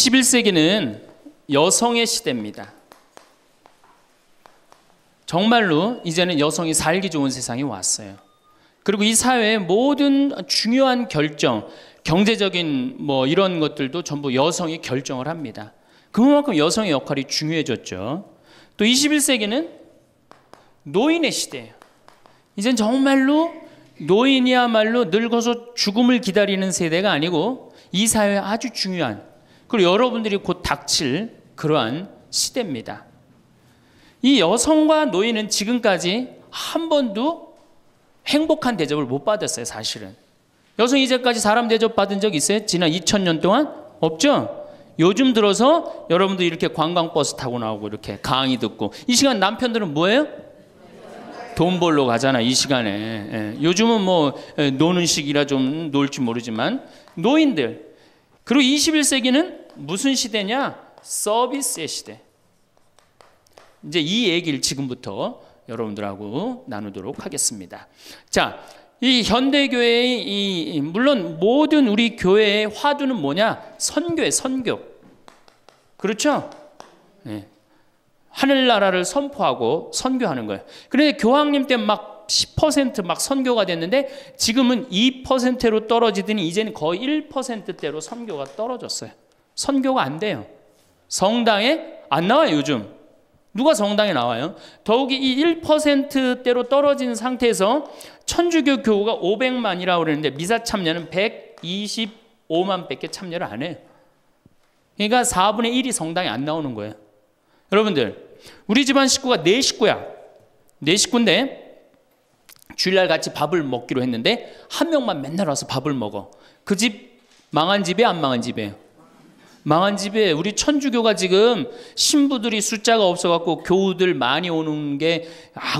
21세기는 여성의 시대입니다. 정말로 이제는 여성이 살기 좋은 세상이 왔어요. 그리고 이 사회의 모든 중요한 결정, 경제적인 이런 것들도 전부 여성이 결정을 합니다. 그만큼 여성의 역할이 중요해졌죠. 또 21세기는 노인의 시대예요. 이젠 정말로 노인이야말로 늙어서 죽음을 기다리는 세대가 아니고 이 사회에 아주 중요한, 그리고 여러분들이 곧 닥칠 그러한 시대입니다. 이 여성과 노인은 지금까지 한 번도 행복한 대접을 못 받았어요. 사실은 여성이 이제까지 사람 대접 받은 적 있어요? 지난 2000년 동안? 없죠? 요즘 들어서 여러분들 이렇게 관광버스 타고 나오고 이렇게 강의 듣고, 이 시간 남편들은 뭐예요? 돈 벌러 가잖아 이 시간에. 요즘은 노는 시기라 좀 놀지 모르지만 노인들. 그리고 21세기는 무슨 시대냐? 서비스의 시대. 이제 이 얘기를 지금부터 여러분들하고 나누도록 하겠습니다. 자, 이 현대교회의 물론 모든 우리 교회의 화두는 뭐냐? 선교예요. 선교. 그렇죠? 네. 하늘나라를 선포하고 선교하는 거예요. 그런데 교황님 때 막 10% 막 선교가 됐는데 지금은 2%로 떨어지더니 이제는 거의 1%대로 선교가 떨어졌어요. 선교가 안 돼요. 성당에 안 나와요 요즘. 누가 성당에 나와요? 더욱이 이 1%대로 떨어진 상태에서 천주교 교우가 500만이라고 그러는데 미사 참여는 125만 밖에 참여를 안 해요. 그러니까 4분의 1이 성당에 안 나오는 거예요. 여러분들, 우리 집안 식구가 4식구야. 4식구인데 주일날 같이 밥을 먹기로 했는데 한 명만 맨날 와서 밥을 먹어. 그 집 망한 집이에요? 안 망한 집이에요? 망한 집에 우리 천주교가 지금 신부들이 숫자가 없어갖고 교우들 많이 오는 게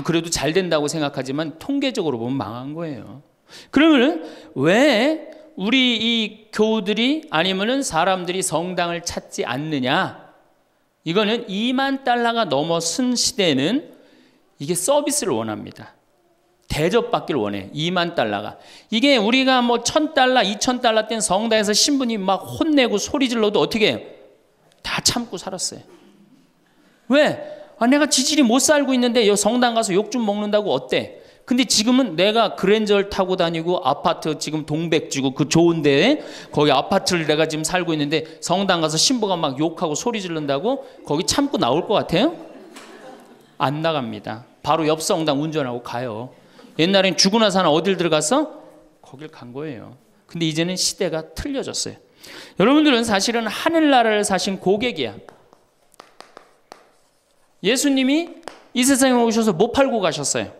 그래도 잘 된다고 생각하지만 통계적으로 보면 망한 거예요. 그러면 왜 우리 이 교우들이 아니면은 사람들이 성당을 찾지 않느냐? 이거는 2만 달러가 넘어선 시대에는 이게 서비스를 원합니다. 대접받기를 원해. 2만 달러가. 이게 우리가 1000달러, 2000달러 땐 성당에서 신부님 막 혼내고 소리 질러도 어떻게 해요? 다 참고 살았어요. 왜? 내가 지질이 못 살고 있는데 성당 가서 욕 좀 먹는다고 어때? 근데 지금은 내가 그랜저를 타고 다니고 아파트 지금 동백지구 그 좋은 데에 거기 아파트를 내가 지금 살고 있는데 성당 가서 신부가 막 욕하고 소리 지른다고 거기 참고 나올 것 같아요? 안 나갑니다. 바로 옆 성당 운전하고 가요. 옛날엔 죽고 나서 어딜 들어갔어? 거길 간 거예요. 근데 이제는 시대가 틀려졌어요. 여러분들은 사실은 하늘나라를 사신 고객이야. 예수님이 이 세상에 오셔서 뭐 팔고 가셨어요?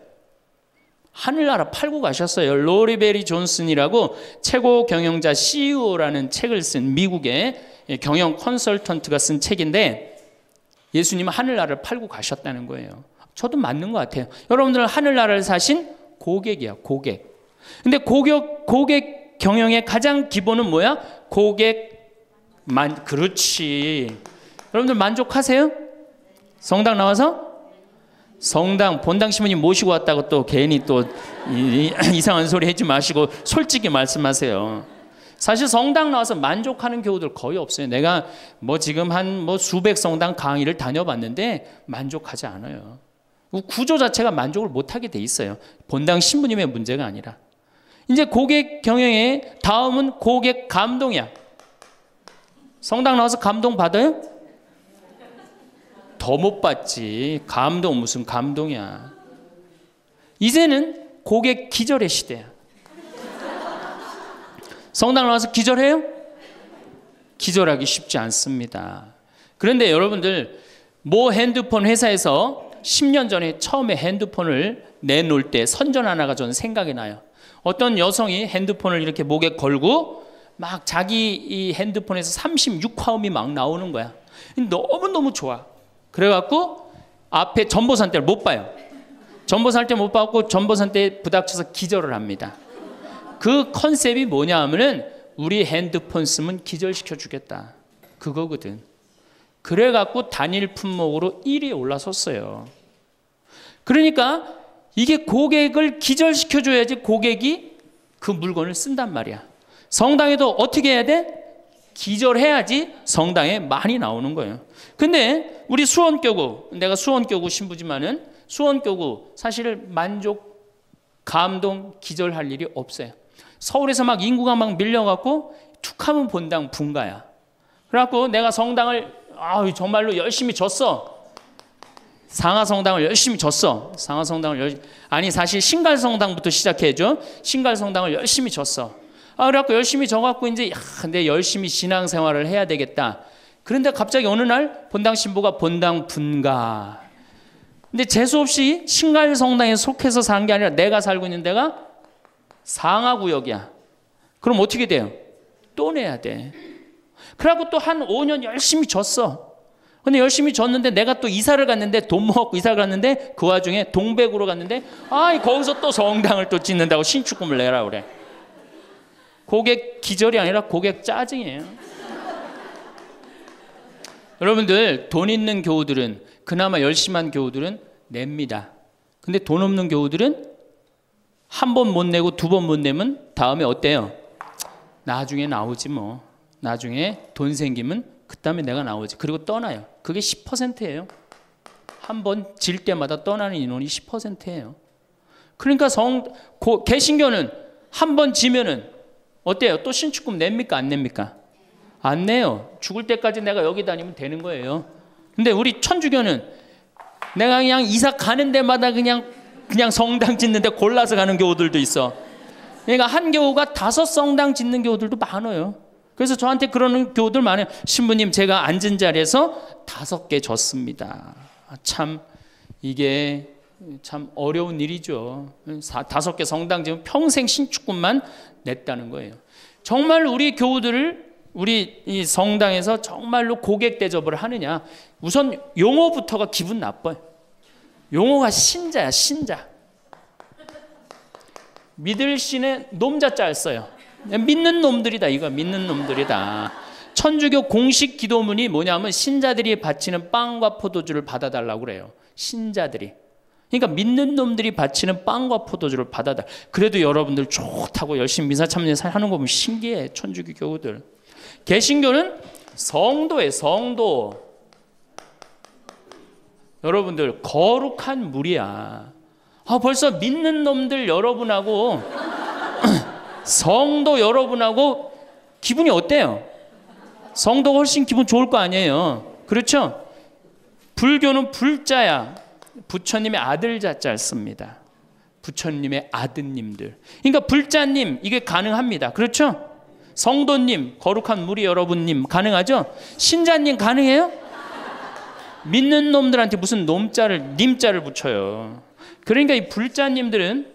하늘나라 팔고 가셨어요. 로리베리 존슨이라고 최고 경영자 CEO라는 책을 쓴 미국의 경영 컨설턴트가 쓴 책인데 예수님은 하늘나라를 팔고 가셨다는 거예요. 저도 맞는 것 같아요. 여러분들은 하늘나라를 사신 고객이야, 고객. 근데 고객 경영의 가장 기본은 뭐야? 그렇지. 여러분들 만족하세요? 성당 나와서? 성당 본당 신부님 모시고 왔다고 또 괜히 또 이상한 소리 하지 마시고 솔직히 말씀하세요. 사실 성당 나와서 만족하는 교우들 거의 없어요. 내가 지금 한 수백 성당 강의를 다녀봤는데 만족하지 않아요. 구조 자체가 만족을 못하게 돼 있어요. 본당 신부님의 문제가 아니라. 이제 고객 경영의 다음은 고객 감동이야. 성당 나와서 감동 받아요? 더 못 받지. 감동 무슨 감동이야. 이제는 고객 기절의 시대야. 성당 나와서 기절해요? 기절하기 쉽지 않습니다. 그런데 여러분들 핸드폰 회사에서 10년 전에 처음에 핸드폰을 내놓을 때 선전 하나가 저는 생각이 나요. 어떤 여성이 핸드폰을 이렇게 목에 걸고 막 자기 이 핸드폰에서 36화음이 막 나오는 거야. 너무너무 좋아. 그래갖고 앞에 전보산 때를 못 봐요. 전보산 때 못 받고 전보산 때 부닥쳐서 기절을 합니다. 그 컨셉이 뭐냐 하면은 우리 핸드폰 쓰면 기절시켜 주겠다. 그거거든. 그래갖고 단일 품목으로 1위에 올라섰어요. 그러니까 이게 고객을 기절시켜줘야지 고객이 그 물건을 쓴단 말이야. 성당에도 어떻게 해야 돼? 기절해야지 성당에 많이 나오는 거예요. 근데 우리 수원교구, 내가 수원교구 신부지만은 수원교구 사실 만족, 감동, 기절할 일이 없어요. 서울에서 막 인구가 막 밀려갖고 툭하면 본당 분가야. 그래갖고 내가 성당을 정말로 열심히 줬어. 상하성당을 열심히 줬어. 아니 사실 신갈성당부터 시작해줘. 신갈성당을 열심히 줬어. 그래갖고 열심히 져갖고 이제 근데 열심히 신앙생활을 해야 되겠다. 그런데 갑자기 어느 날 본당 신부가 본당 분가. 근데 재수없이 신갈성당에 속해서 산 게 아니라 내가 살고 있는 데가 상하구역이야. 그럼 어떻게 돼요? 또 내야 돼. 그래갖고 또 한 5년 열심히 줬어. 근데 열심히 줬는데 내가 또 이사를 갔는데 돈 모았고 이사를 갔는데 그 와중에 동백으로 갔는데 거기서 또 성당을 또 짓는다고 신축금을 내라 그래. 고객 기절이 아니라 고객 짜증이에요. 여러분들 돈 있는 교우들은 그나마 열심한 교우들은 냅니다. 근데 돈 없는 교우들은 한 번 못 내고 두 번 못 내면 다음에 어때요? 나중에 나오지 뭐. 나중에 돈 생기면 그다음에 내가 나오지. 그리고 떠나요. 그게 10%예요. 한 번 질 때마다 떠나는 인원이 10%예요. 그러니까 개신교는 한 번 지면은 어때요? 또 신축금 냅니까? 안 냅니까? 안 내요. 죽을 때까지 내가 여기 다니면 되는 거예요. 근데 우리 천주교는 내가 그냥 이사 가는 데마다 그냥 성당 짓는데 골라서 가는 교우들도 있어. 그러니까 한 교우가 5 성당 짓는 교우들도 많아요. 그래서 저한테 그러는 교우들 많아요. 신부님 제가 앉은 자리에서 5개 졌습니다. 참 이게 참 어려운 일이죠. 5개 성당 지면 평생 신축금만 냈다는 거예요. 정말 우리 교우들을 우리 이 성당에서 정말로 고객 대접을 하느냐. 우선 용어부터가 기분 나빠요. 용어가 신자야, 신자. 믿을 신의 놈자자를 써요. 믿는 놈들이다. 이거 믿는 놈들이다. 천주교 공식 기도문이 뭐냐면 신자들이 바치는 빵과 포도주를 받아달라고 그래요. 신자들이. 그러니까 믿는 놈들이 바치는 빵과 포도주를 받아달라. 그래도 여러분들 좋다고 열심히 미사 참여하는 거 보면 신기해. 천주교 교우들. 개신교는 성도예요. 성도. 여러분들 거룩한 물이야. 벌써 믿는 놈들 여러분하고 성도 여러분하고 기분이 어때요? 성도가 훨씬 기분 좋을 거 아니에요. 그렇죠? 불교는 불자야. 부처님의 아들 자자를 씁니다. 부처님의 아드님들. 그러니까 불자님 이게 가능합니다. 그렇죠? 성도님, 거룩한 무리 여러분님 가능하죠? 신자님 가능해요? 믿는 놈들한테 무슨 놈자를 님자를 붙여요. 그러니까 이 불자님들은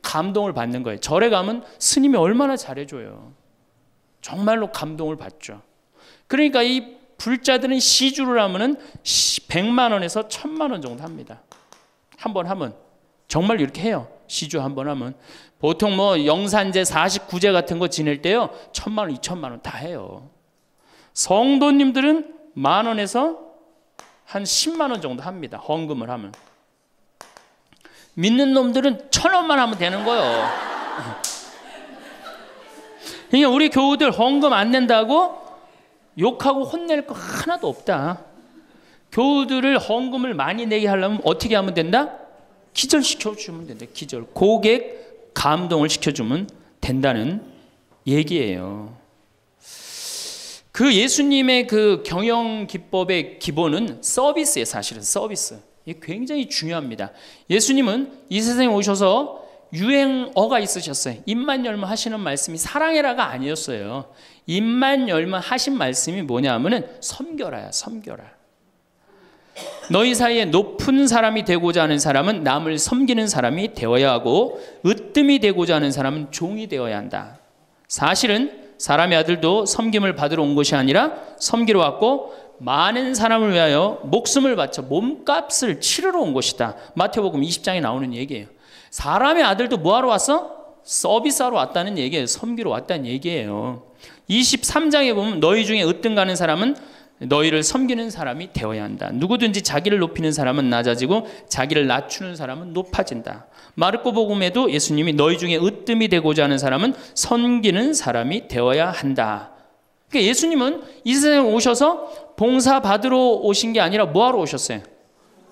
감동을 받는 거예요. 절에 가면 스님이 얼마나 잘해줘요. 정말로 감동을 받죠. 그러니까 이 불자들은 시주를 하면은 100만 원에서 1000만 원 정도 합니다. 한 번 하면 정말 이렇게 해요. 시주 한 번 하면 보통 뭐 영산제 49제 같은 거 지낼 때요 1000만 원, 2000만 원 다 해요. 성도님들은 10,000원에서 한 10만 원 정도 합니다. 헌금을 하면. 믿는 놈들은 1,000원만 하면 되는 거예요. 그러니까 우리 교우들 헌금 안 낸다고 욕하고 혼낼 거 하나도 없다. 교우들을 헌금을 많이 내게 하려면 어떻게 하면 된다? 기절시켜주면 된다. 기절. 고객 감동을 시켜주면 된다는 얘기예요. 그 예수님의 그 경영 기법의 기본은 서비스예요. 사실은 서비스. 이게 굉장히 중요합니다. 예수님은 이 세상에 오셔서 유행어가 있으셨어요. 입만 열면 하시는 말씀이 사랑해라가 아니었어요. 입만 열면 하신 말씀이 뭐냐 하면은 섬겨라야, 섬겨라. 너희 사이에 높은 사람이 되고자 하는 사람은 남을 섬기는 사람이 되어야 하고 으뜸이 되고자 하는 사람은 종이 되어야 한다. 사실은 사람의 아들도 섬김을 받으러 온 것이 아니라 섬기러 왔고 많은 사람을 위하여 목숨을 바쳐 몸값을 치르러 온 것이다. 마태복음 20장에 나오는 얘기예요. 사람의 아들도 뭐하러 왔어? 서비스하러 왔다는 얘기예요. 섬기러 왔다는 얘기예요. 23장에 보면 너희 중에 으뜸 가는 사람은 너희를 섬기는 사람이 되어야 한다. 누구든지 자기를 높이는 사람은 낮아지고 자기를 낮추는 사람은 높아진다. 마르코 복음에도 예수님이 너희 중에 으뜸이 되고자 하는 사람은 섬기는 사람이 되어야 한다. 그러니까 예수님은 이 세상에 오셔서 봉사 받으러 오신 게 아니라 뭐 하러 오셨어요?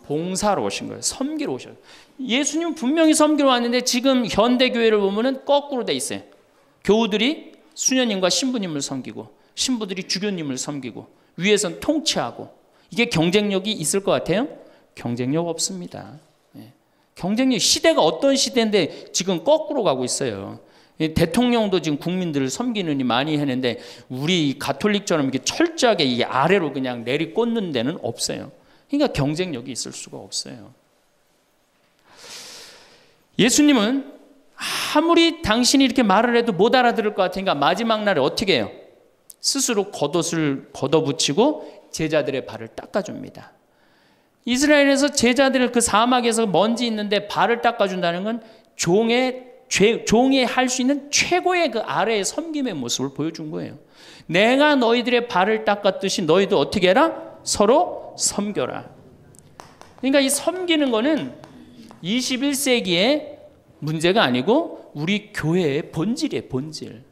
봉사로 오신 거예요. 섬기러 오셨어요. 예수님은 분명히 섬기러 왔는데 지금 현대교회를 보면은 거꾸로 돼 있어요. 교우들이 수녀님과 신부님을 섬기고 신부들이 주교님을 섬기고 위에선 통치하고, 이게 경쟁력이 있을 것 같아요? 경쟁력 없습니다. 경쟁력, 시대가 어떤 시대인데 지금 거꾸로 가고 있어요. 대통령도 지금 국민들을 섬기느니 많이 했는데 우리 가톨릭처럼 이렇게 철저하게 이 아래로 그냥 내리꽂는 데는 없어요. 그러니까 경쟁력이 있을 수가 없어요. 예수님은 아무리 당신이 이렇게 말을 해도 못 알아들을 것 같으니까 마지막 날에 어떻게 해요? 스스로 겉옷을 걷어붙이고 제자들의 발을 닦아줍니다. 이스라엘에서 제자들을 그 사막에서 먼지 있는데 발을 닦아준다는 건 종이 할 수 있는 최고의 그 아래의 섬김의 모습을 보여준 거예요. 내가 너희들의 발을 닦았듯이 너희도 어떻게 해라? 서로 섬겨라. 그러니까 이 섬기는 거는 21세기의 문제가 아니고 우리 교회의 본질이에요, 본질.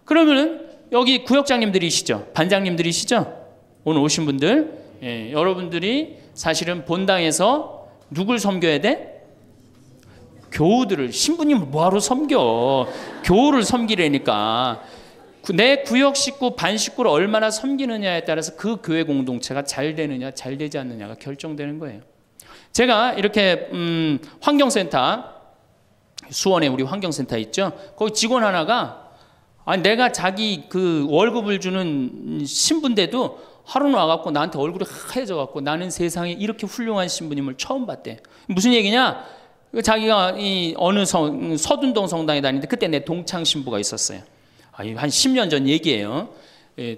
그러면은 여기 구역장님들이시죠? 반장님들이시죠? 오늘 오신 분들, 여러분들이 사실은 본당에서 누굴 섬겨야 돼? 교우들을, 신부님을 뭐하러 섬겨? 교우를 섬기라니까. 내 구역 식구, 반 식구를 얼마나 섬기느냐에 따라서 그 교회 공동체가 잘 되느냐, 잘 되지 않느냐가 결정되는 거예요. 제가 이렇게 환경센터, 수원에 우리 환경센터 있죠? 거기 직원 하나가, 내가 자기 그 월급을 주는 신부인데도 하루는 와갖고 나한테 얼굴이 하얘져갖고 나는 세상에 이렇게 훌륭한 신부님을 처음 봤대. 무슨 얘기냐? 자기가 이 어느 서둔동 성당에 다니는데 그때 내 동창 신부가 있었어요. 한 10년 전 얘기예요.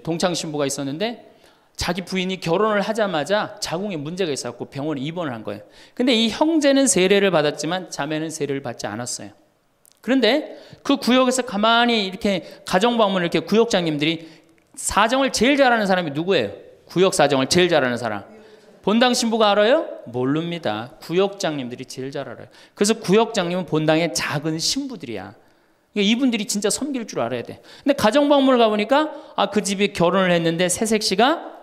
동창 신부가 있었는데 자기 부인이 결혼을 하자마자 자궁에 문제가 있어갖고 병원에 입원을 한 거예요. 근데 이 형제는 세례를 받았지만 자매는 세례를 받지 않았어요. 그런데 그 구역에서 가만히 이렇게 가정방문을 이렇게 구역장님들이, 사정을 제일 잘하는 사람이 누구예요? 구역 사정을 제일 잘하는 사람. 본당 신부가 알아요? 모릅니다. 구역장님들이 제일 잘 알아요. 그래서 구역장님은 본당의 작은 신부들이야. 그러니까 이분들이 진짜 섬길 줄 알아야 돼. 근데 가정방문을 가보니까 그 집에 결혼을 했는데 새색시가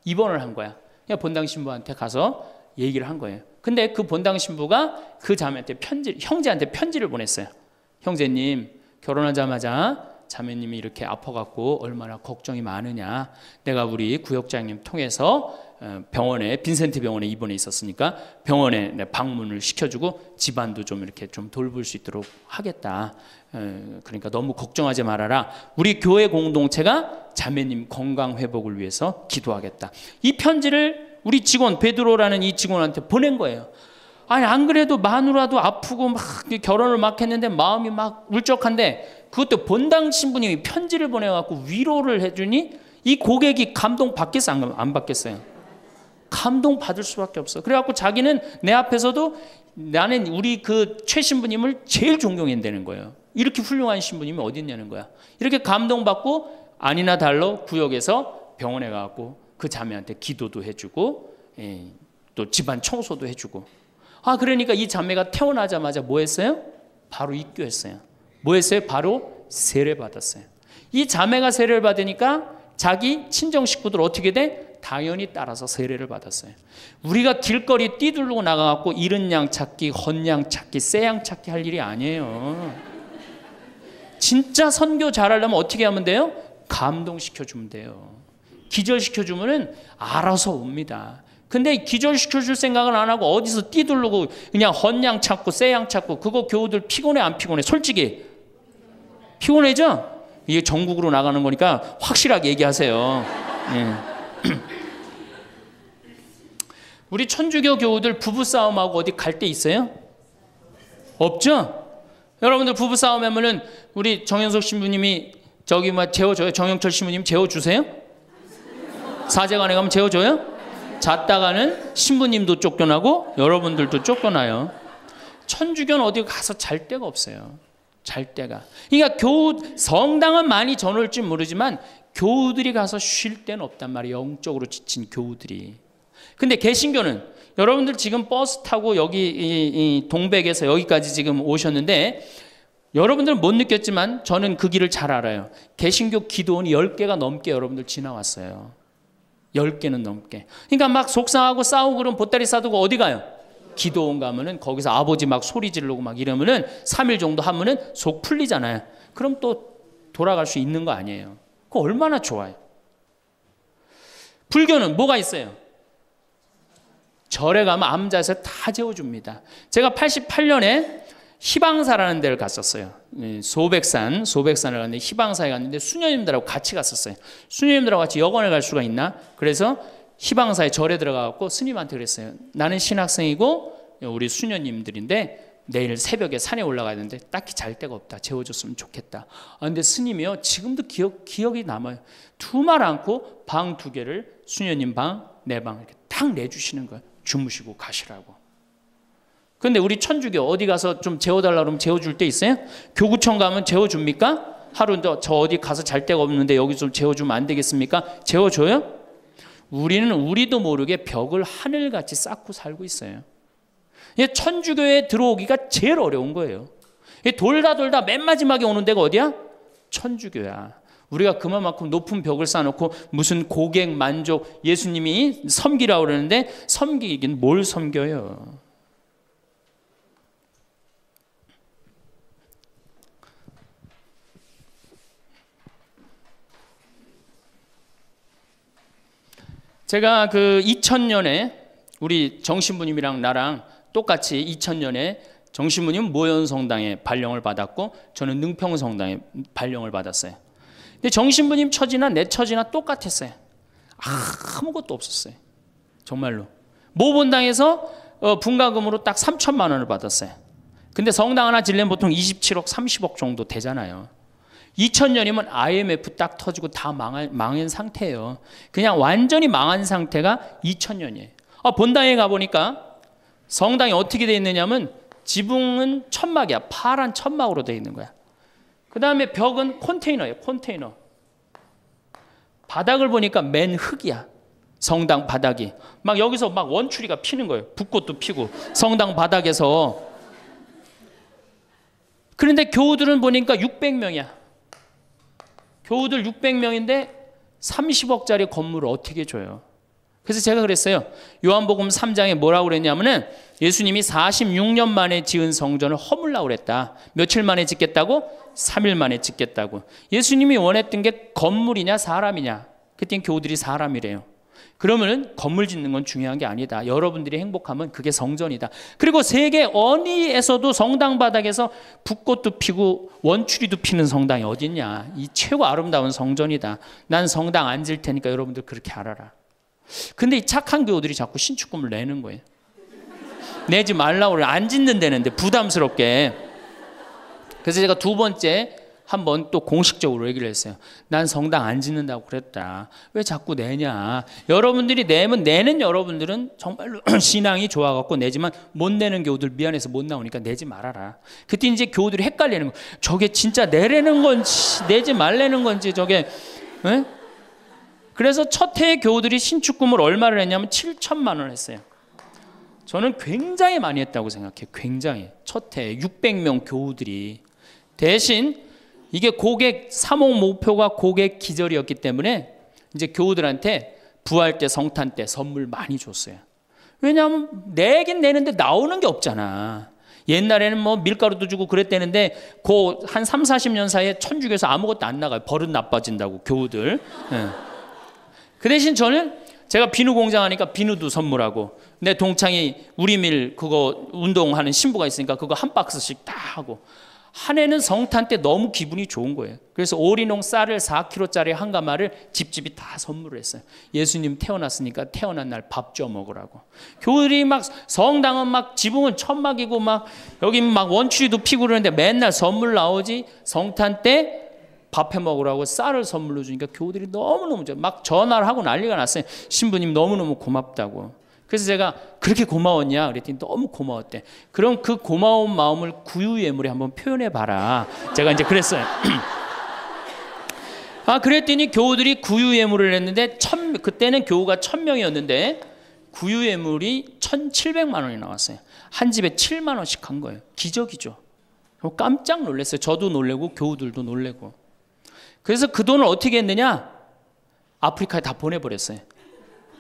입원을 한 거야. 그러니까 본당 신부한테 가서 얘기를 한 거예요. 근데 그 본당 신부가 그 자매한테 형제한테 편지를 보냈어요. 형제님, 결혼하자마자 자매님이 이렇게 아파갖고 얼마나 걱정이 많으냐. 내가 우리 구역장님 통해서 병원에, 빈센트 병원에 입원해 있었으니까 병원에 방문을 시켜주고 집안도 좀 이렇게 좀 돌볼 수 있도록 하겠다. 그러니까 너무 걱정하지 말아라. 우리 교회 공동체가 자매님 건강 회복을 위해서 기도하겠다. 이 편지를 우리 직원 베드로라는 이 직원한테 보낸 거예요. 안 그래도 마누라도 아프고 막 결혼을 막 했는데 마음이 막 울적한데 그것도 본당 신부님이 편지를 보내갖고 위로를 해주니 이 고객이 감동 받겠어, 안 받겠어요? 감동 받을 수밖에 없어. 그래갖고 자기는 내 앞에서도 나는 우리 그 최 신부님을 제일 존경한다는 거예요. 이렇게 훌륭한 신부님이 어디 있냐는 거야. 이렇게 감동받고 아니나 달러 구역에서 병원에 가갖고 그 자매한테 기도도 해주고 또 집안 청소도 해주고. 그러니까 이 자매가 태어나자마자 뭐 했어요? 바로 입교했어요. 뭐 했어요? 바로 세례 받았어요. 이 자매가 세례를 받으니까 자기 친정 식구들 어떻게 돼? 당연히 따라서 세례를 받았어요. 우리가 길거리 뛰들고 나가갖고 잃은 양 찾기, 헌 양 찾기, 새 양 찾기 할 일이 아니에요. 진짜 선교 잘하려면 어떻게 하면 돼요? 감동시켜주면 돼요. 기절시켜주면은 알아서 옵니다. 근데 기절시켜줄 생각은 안 하고 어디서 뛰들르고 그냥 헌 양 찾고 새 양 찾고, 그거 교우들 피곤해 안 피곤해? 솔직히 피곤해죠? 이게 전국으로 나가는 거니까 확실하게 얘기하세요. 우리 천주교 교우들 부부싸움하고 어디 갈 데 있어요? 없죠? 여러분들 부부싸움 하면은 우리 정현석 신부님이 저기 재워줘요? 정영철 신부님 재워주세요? 사제관에 가면 재워줘요? 잤다가는 신부님도 쫓겨나고 여러분들도 쫓겨나요. 천주교는 어디 가서 잘 데가 없어요. 잘 데가. 그러니까 성당은 많이 저놀지 모르지만 교우들이 가서 쉴 데는 없단 말이에요. 영적으로 지친 교우들이. 근데 개신교는 여러분들 지금 버스 타고 여기 이 동백에서 여기까지 지금 오셨는데 여러분들은 못 느꼈지만 저는 그 길을 잘 알아요. 개신교 기도원이 10개가 넘게 여러분들 지나왔어요. 10개는 넘게. 그러니까 막 속상하고 싸우고 그러면 보따리 싸두고 어디 가요? 기도원 가면은 거기서 아버지 막 소리 지르고 막 이러면은 3일 정도 하면은 속 풀리잖아요. 그럼 또 돌아갈 수 있는 거 아니에요. 그거 얼마나 좋아요. 불교는 뭐가 있어요? 절에 가면 암자에서 다 재워줍니다. 제가 88년에 희방사라는 데를 갔었어요. 소백산을 갔는데 희방사에 갔는데 수녀님들하고 같이 갔었어요. 수녀님들하고 같이 여관을 갈 수가 있나? 그래서 희방사에 절에 들어가고 스님한테 그랬어요. 나는 신학생이고 우리 수녀님들인데 내일 새벽에 산에 올라가야 되는데 딱히 잘 데가 없다. 재워줬으면 좋겠다. 근데 스님이요 지금도 기억이 남아요. 두말 않고 방 2개를 수녀님 방, 내 방 이렇게 딱 내주시는 거예요. 주무시고 가시라고. 근데 우리 천주교 어디 가서 좀 재워달라 그러면 재워줄 때 있어요? 교구청 가면 재워줍니까? 하루 저 어디 가서 잘 데가 없는데 여기 좀 재워주면 안 되겠습니까? 재워줘요? 우리는 우리도 모르게 벽을 하늘같이 쌓고 살고 있어요. 천주교에 들어오기가 제일 어려운 거예요. 돌다 맨 마지막에 오는 데가 어디야? 천주교야. 우리가 그만큼 높은 벽을 쌓아놓고 무슨 고객 만족 예수님이 섬기라고 그러는데 섬기긴 뭘 섬겨요? 제가 그 2000년에 우리 정신부님이랑 나랑 똑같이 2000년에 정신부님 모현성당에 발령을 받았고 저는 능평성당에 발령을 받았어요. 근데 정신부님 처지나 내 처지나 똑같았어요. 아무것도 없었어요. 정말로. 모본당에서 분가금으로 딱 3천만 원을 받았어요. 근데 성당 하나 지려면 보통 27억, 30억 정도 되잖아요. 2000년이면 IMF 딱 터지고 다 망한 상태예요. 그냥 완전히 망한 상태가 2000년이에요. 본당에 가보니까 성당이 어떻게 되어 있느냐면 지붕은 천막이야. 파란 천막으로 되어 있는 거야. 그 다음에 벽은 컨테이너예요. 컨테이너. 바닥을 보니까 맨 흙이야. 성당 바닥이. 막 여기서 막 원추리가 피는 거예요. 붓꽃도 피고 성당 바닥에서. 그런데 교우들은 보니까 600명이야. 교우들 600명인데 30억짜리 건물을 어떻게 줘요? 그래서 제가 그랬어요. 요한복음 3장에 뭐라고 그랬냐면은 예수님이 46년 만에 지은 성전을 허물라고 그랬다. 며칠 만에 짓겠다고? 3일 만에 짓겠다고. 예수님이 원했던 게 건물이냐 사람이냐? 그땐 교우들이 사람이래요. 그러면 건물 짓는 건 중요한 게 아니다. 여러분들이 행복하면 그게 성전이다. 그리고 세계 어디에서도 성당 바닥에서 붓꽃도 피고 원추리도 피는 성당이 어딨냐. 이 최고 아름다운 성전이다. 난 성당 안 질 테니까 여러분들 그렇게 알아라. 근데 이 착한 교우들이 자꾸 신축금을 내는 거예요. 내지 말라고 그래. 안 짓는다는데 부담스럽게. 그래서 제가 2번째 한번 또 공식적으로 얘기를 했어요. 난 성당 안 짓는다고 그랬다. 왜 자꾸 내냐. 여러분들이 내면 내는 여러분들은 정말로 신앙이 좋아갖고 내지만 못 내는 교우들 미안해서 못 나오니까 내지 말아라. 그때 이제 교우들이 헷갈리는 거. 저게 진짜 내라는 건지 내지 말라는 건지 저게. 에? 그래서 첫 해에 교우들이 신축금을 얼마를 했냐면 7천만 원 했어요. 저는 굉장히 많이 했다고 생각해요. 굉장히. 첫 해에 600명 교우들이. 대신 이게 고객 사목 목표가 고객 기절이었기 때문에 이제 교우들한테 부활 때 성탄 때 선물 많이 줬어요. 왜냐하면 내긴 내는데 나오는 게 없잖아. 옛날에는 뭐 밀가루도 주고 그랬대는데 그 한 3, 40년 사이에 천주교에서 아무것도 안 나가요. 버릇 나빠진다고 교우들. 네. 그 대신 저는 제가 비누 공장 하니까 비누도 선물하고 내 동창이 우리밀 그거 운동하는 신부가 있으니까 그거 한 박스씩 다 하고 한 해는 성탄 때 너무 기분이 좋은 거예요. 그래서 오리농 쌀을 4kg짜리 한 가마를 집집이 다 선물을 했어요. 예수님 태어났으니까 태어난 날 밥 줘 먹으라고. 교우들이 막 성당은 막 지붕은 천막이고 막 여기 막 원추리도 피고 그러는데 맨날 선물 나오지. 성탄 때 밥 해 먹으라고 쌀을 선물로 주니까 교우들이 너무너무 막 전화를 하고 난리가 났어요. 신부님 너무너무 고맙다고. 그래서 제가 그렇게 고마웠냐 그랬더니 너무 고마웠대. 그럼 그 고마운 마음을 구유예물에 한번 표현해 봐라. 제가 이제 그랬어요. 그랬더니 교우들이 구유예물을 했는데 그때는 교우가 1000명이었는데 구유예물이 1700만 원이 나왔어요. 한 집에 7만 원씩 한 거예요. 기적이죠. 깜짝 놀랐어요. 저도 놀래고 교우들도 놀래고. 그래서 그 돈을 어떻게 했느냐? 아프리카에 다 보내버렸어요.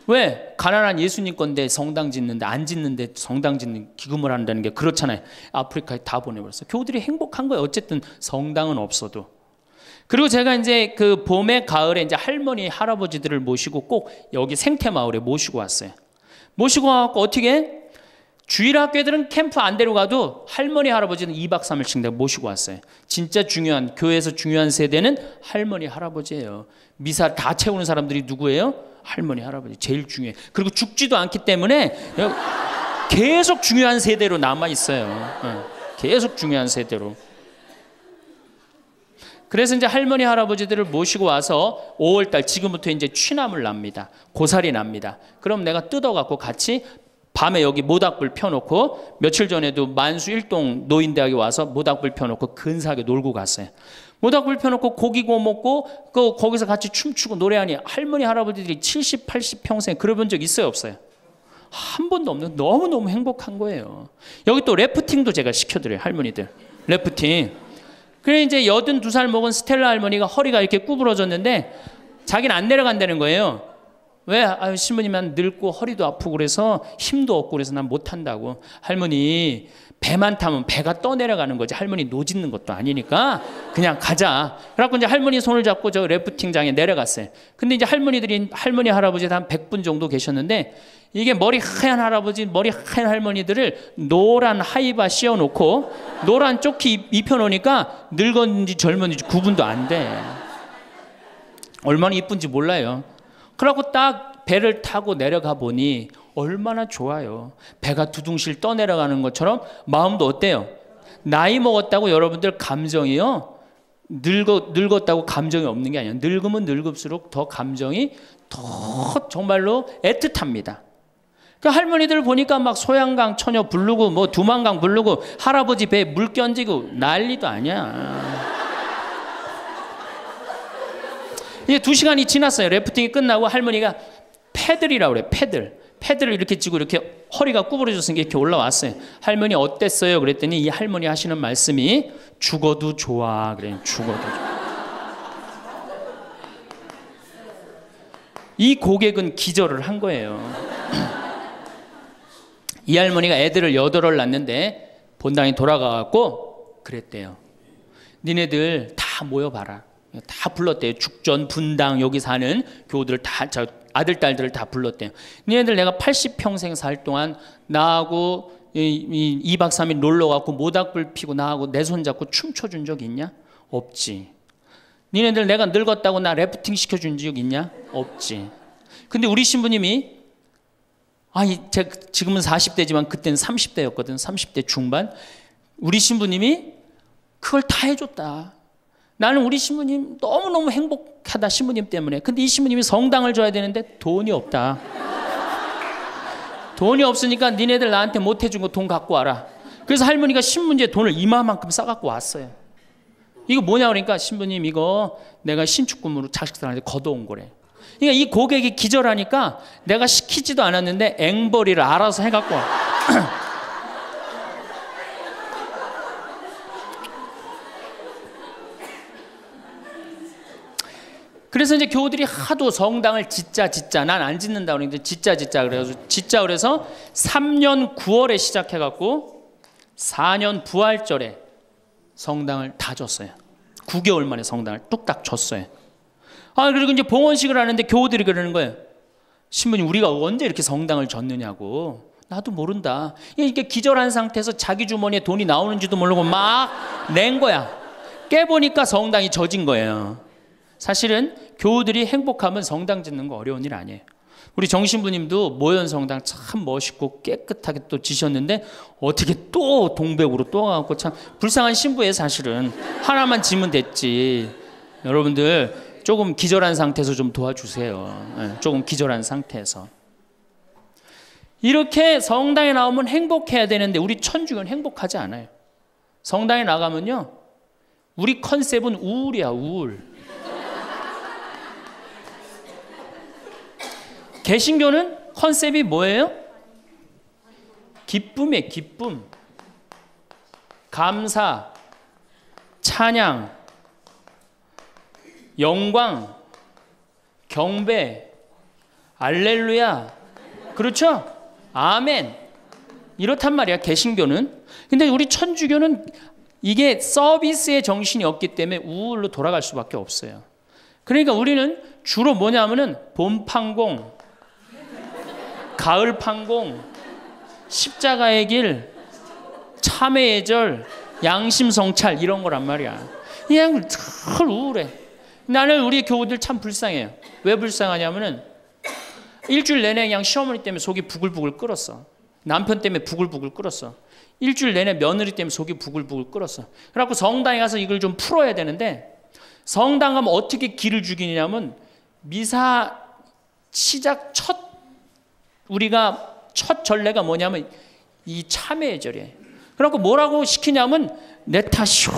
왜? 가난한 예수님 건데 성당 짓는데, 안 짓는데 성당 짓는 기금을 한다는 게 그렇잖아요. 아프리카에 다 보내버렸어요. 교우들이 행복한 거예요. 어쨌든 성당은 없어도. 그리고 제가 이제 그 봄에 가을에 이제 할머니 할아버지들을 모시고 꼭 여기 생태마을에 모시고 왔어요. 모시고 와갖고 어떻게? 주일학교들은 캠프 안 데려가도 할머니 할아버지는 2박 3일씩 내가 모시고 왔어요. 진짜 중요한, 교회에서 중요한 세대는 할머니 할아버지예요. 미사 다 채우는 사람들이 누구예요? 할머니 할아버지. 제일 중요해. 그리고 죽지도 않기 때문에 계속 중요한 세대로 남아 있어요. 계속 중요한 세대로. 그래서 이제 할머니 할아버지들을 모시고 와서 5월달 지금부터 이제 취나물 납니다. 고사리 납니다. 그럼 내가 뜯어갖고 같이 밤에 여기 모닥불 펴놓고, 며칠 전에도 만수 일동 노인대학에 와서 모닥불 펴놓고 근사하게 놀고 갔어요. 모닥불 펴놓고 고기 구워 먹고 거기서 같이 춤추고 노래하니 할머니 할아버지들이 70, 80 평생 그러본 적 있어요, 없어요? 한 번도 없는, 너무너무 행복한 거예요. 여기 또 래프팅도 제가 시켜드려요, 할머니들. 래프팅. 그래 이제 82살 먹은 스텔라 할머니가 허리가 이렇게 구부러졌는데 자기는 안 내려간다는 거예요. 왜? 아유, 신부님 난 늙고 허리도 아프고 그래서 힘도 없고 그래서 난 못한다고. 할머니 배만 타면 배가 떠내려가는 거지, 할머니 노짓는 것도 아니니까 그냥 가자. 그래갖고 이제 할머니 손을 잡고 저 래프팅장에 내려갔어요. 근데 이제 할머니들이, 할머니 할아버지 한 100분 정도 계셨는데, 이게 머리 하얀 할아버지, 머리 하얀 할머니들을 노란 하이바 씌워놓고 노란 조끼 입혀놓으니까 늙었는지 젊었는지 구분도 안 돼. 얼마나 이쁜지 몰라요. 그러고 딱 배를 타고 내려가 보니 얼마나 좋아요. 배가 두둥실 떠내려가는 것처럼 마음도 어때요? 나이 먹었다고 여러분들 감정이요, 늙었다고 감정이 없는 게 아니에요. 늙으면 늙을수록 더 감정이 더 정말로 애틋합니다. 그 할머니들 보니까 막 소양강 처녀 부르고 뭐 두만강 부르고 할아버지 배에 물 끼얹고 난리도 아니야. 이제 2시간이 지났어요. 래프팅이 끝나고 할머니가 패들이라고 그래요. 패들을 이렇게 쥐고 이렇게 허리가 구부러졌으니까 이렇게 올라왔어요. 할머니 어땠어요? 그랬더니 이 할머니 하시는 말씀이 죽어도 좋아. 그래요. 죽어도 좋아. 이 고객은 기절을 한 거예요. 이 할머니가 애들을 8을 낳는데 본당에 돌아가갖고 그랬대요. 니네들 다 모여봐라. 다 불렀대요. 죽전, 분당, 여기 사는 교우들 다, 저 아들, 딸들을 다 불렀대요. 니네들 내가 80평생 살 동안 나하고 2박 3일 놀러 가고 모닥불 피고 나하고 내 손 잡고 춤춰준 적 있냐? 없지. 니네들 내가 늙었다고 나 래프팅 시켜준 적 있냐? 없지. 근데 우리 신부님이, 제가 지금은 40대지만 그때는 30대였거든. 30대 중반. 우리 신부님이 그걸 다 해줬다. 나는 우리 신부님 너무너무 행복하다, 신부님 때문에. 근데 이 신부님이 성당을 줘야 되는데 돈이 없다. 돈이 없으니까 니네들 나한테 못 해준 거 돈 갖고 와라. 그래서 할머니가 신문지에 돈을 이만큼 싸갖고 왔어요. 이거 뭐냐 그러니까, 신부님 이거 내가 신축금으로 자식들한테 걷어온 거래. 그러니까 이 고객이 기절하니까 내가 시키지도 않았는데 앵벌이를 알아서 해갖고 와. 그래서 이제 교우들이 하도 성당을 짓자 난 안 짓는다 그러는데 짓자 그래서 3년 9월에 시작해갖고 4년 부활절에 성당을 다 줬어요. 9개월 만에 성당을 뚝딱 줬어요. 그리고 이제 봉헌식을 하는데 교우들이 그러는 거예요. 신부님 우리가 언제 이렇게 성당을 줬느냐고. 나도 모른다. 이렇게 기절한 상태에서 자기 주머니에 돈이 나오는지도 모르고 막 낸 거야. 깨보니까 성당이 젖은 거예요. 사실은 교우들이 행복하면 성당 짓는 거 어려운 일 아니에요. 우리 정신부님도 모현 성당 참 멋있고 깨끗하게 또 지셨는데 어떻게 또 동백으로 또 가고, 참 불쌍한 신부예요. 사실은 하나만 지면 됐지. 여러분들 조금 기절한 상태에서 좀 도와주세요. 조금 기절한 상태에서. 이렇게 성당에 나오면 행복해야 되는데 우리 천주교는 행복하지 않아요. 성당에 나가면요, 우리 컨셉은 우울이야, 우울. 개신교는 컨셉이 뭐예요? 기쁨이에요, 기쁨. 감사, 찬양, 영광, 경배, 알렐루야, 그렇죠? 아멘. 이렇단 말이야, 개신교는. 근데 우리 천주교는 이게 서비스의 정신이 없기 때문에 우울로 돌아갈 수밖에 없어요. 그러니까 우리는 주로 뭐냐면은 봄 판공, 가을 판공, 십자가의 길, 참회의 절, 양심 성찰 이런 거란 말이야. 그냥 늘 우울해. 나는 우리 교우들 참 불쌍해요. 왜 불쌍하냐면은 일주일 내내 그냥 시어머니 때문에 속이 부글부글 끓었어. 남편 때문에 부글부글 끓었어. 일주일 내내 며느리 때문에 속이 부글부글 끓었어. 그래갖고 성당에 가서 이걸 좀 풀어야 되는데, 성당 가면 어떻게 기를 죽이냐면 미사 시작 우리가 첫 전례가 뭐냐면 이 참회의 절이에요. 그래갖고 뭐라고 시키냐면 내 탓이오,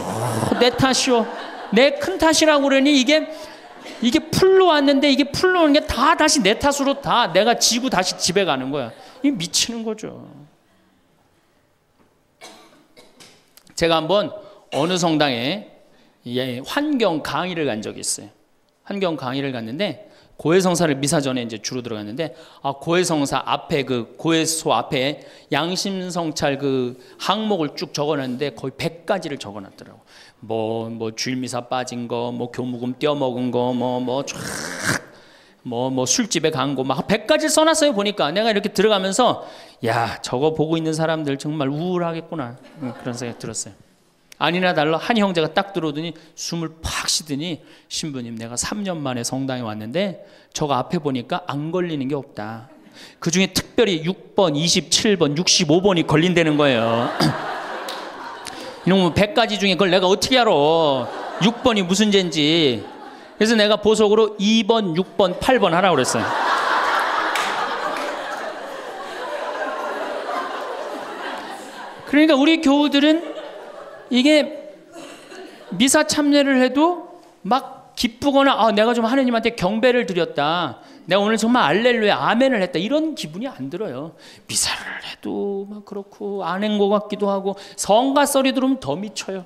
내 탓이오, 내 큰 탓이라고 그러니 이게 풀로 왔는데 이게 풀로 오는 게 다 다시 내 탓으로 다 내가 지고 다시 집에 가는 거야. 이게 미치는 거죠. 제가 한번 어느 성당에 환경 강의를 간 적이 있어요. 환경 강의를 갔는데 고해성사를 미사 전에 이제 주로 들어갔는데, 고해성사 앞에 그 고해소 앞에 양심성찰 그 항목을 쭉 적어놨는데 거의 100가지를 적어놨더라고. 뭐 주일미사 빠진 거, 뭐 교무금 떼어먹은 거, 뭐 술집에 간 거, 막 100가지 써놨어요. 보니까 내가 이렇게 들어가면서 야, 저거 보고 있는 사람들 정말 우울하겠구나, 그런 생각이 들었어요. 아니나 달라 한 형제가 딱 들어오더니 숨을 팍 쉬더니, 신부님 내가 3년 만에 성당에 왔는데 저거 앞에 보니까 안 걸리는 게 없다. 그중에 특별히 6번, 27번, 65번이 걸린다는 거예요. 이놈 100가지 중에 그걸 내가 어떻게 알아. 6번이 무슨 죄인지. 그래서 내가 보석으로 2번, 6번, 8번 하라고 그랬어요. 그러니까 우리 교우들은 이게 미사 참여를 해도 막 기쁘거나 내가 좀 하느님한테 경배를 드렸다, 내가 오늘 정말 알렐루야 아멘을 했다, 이런 기분이 안 들어요. 미사를 해도 막 그렇고 안 한 것 같기도 하고, 성가 소리 들으면 더 미쳐요.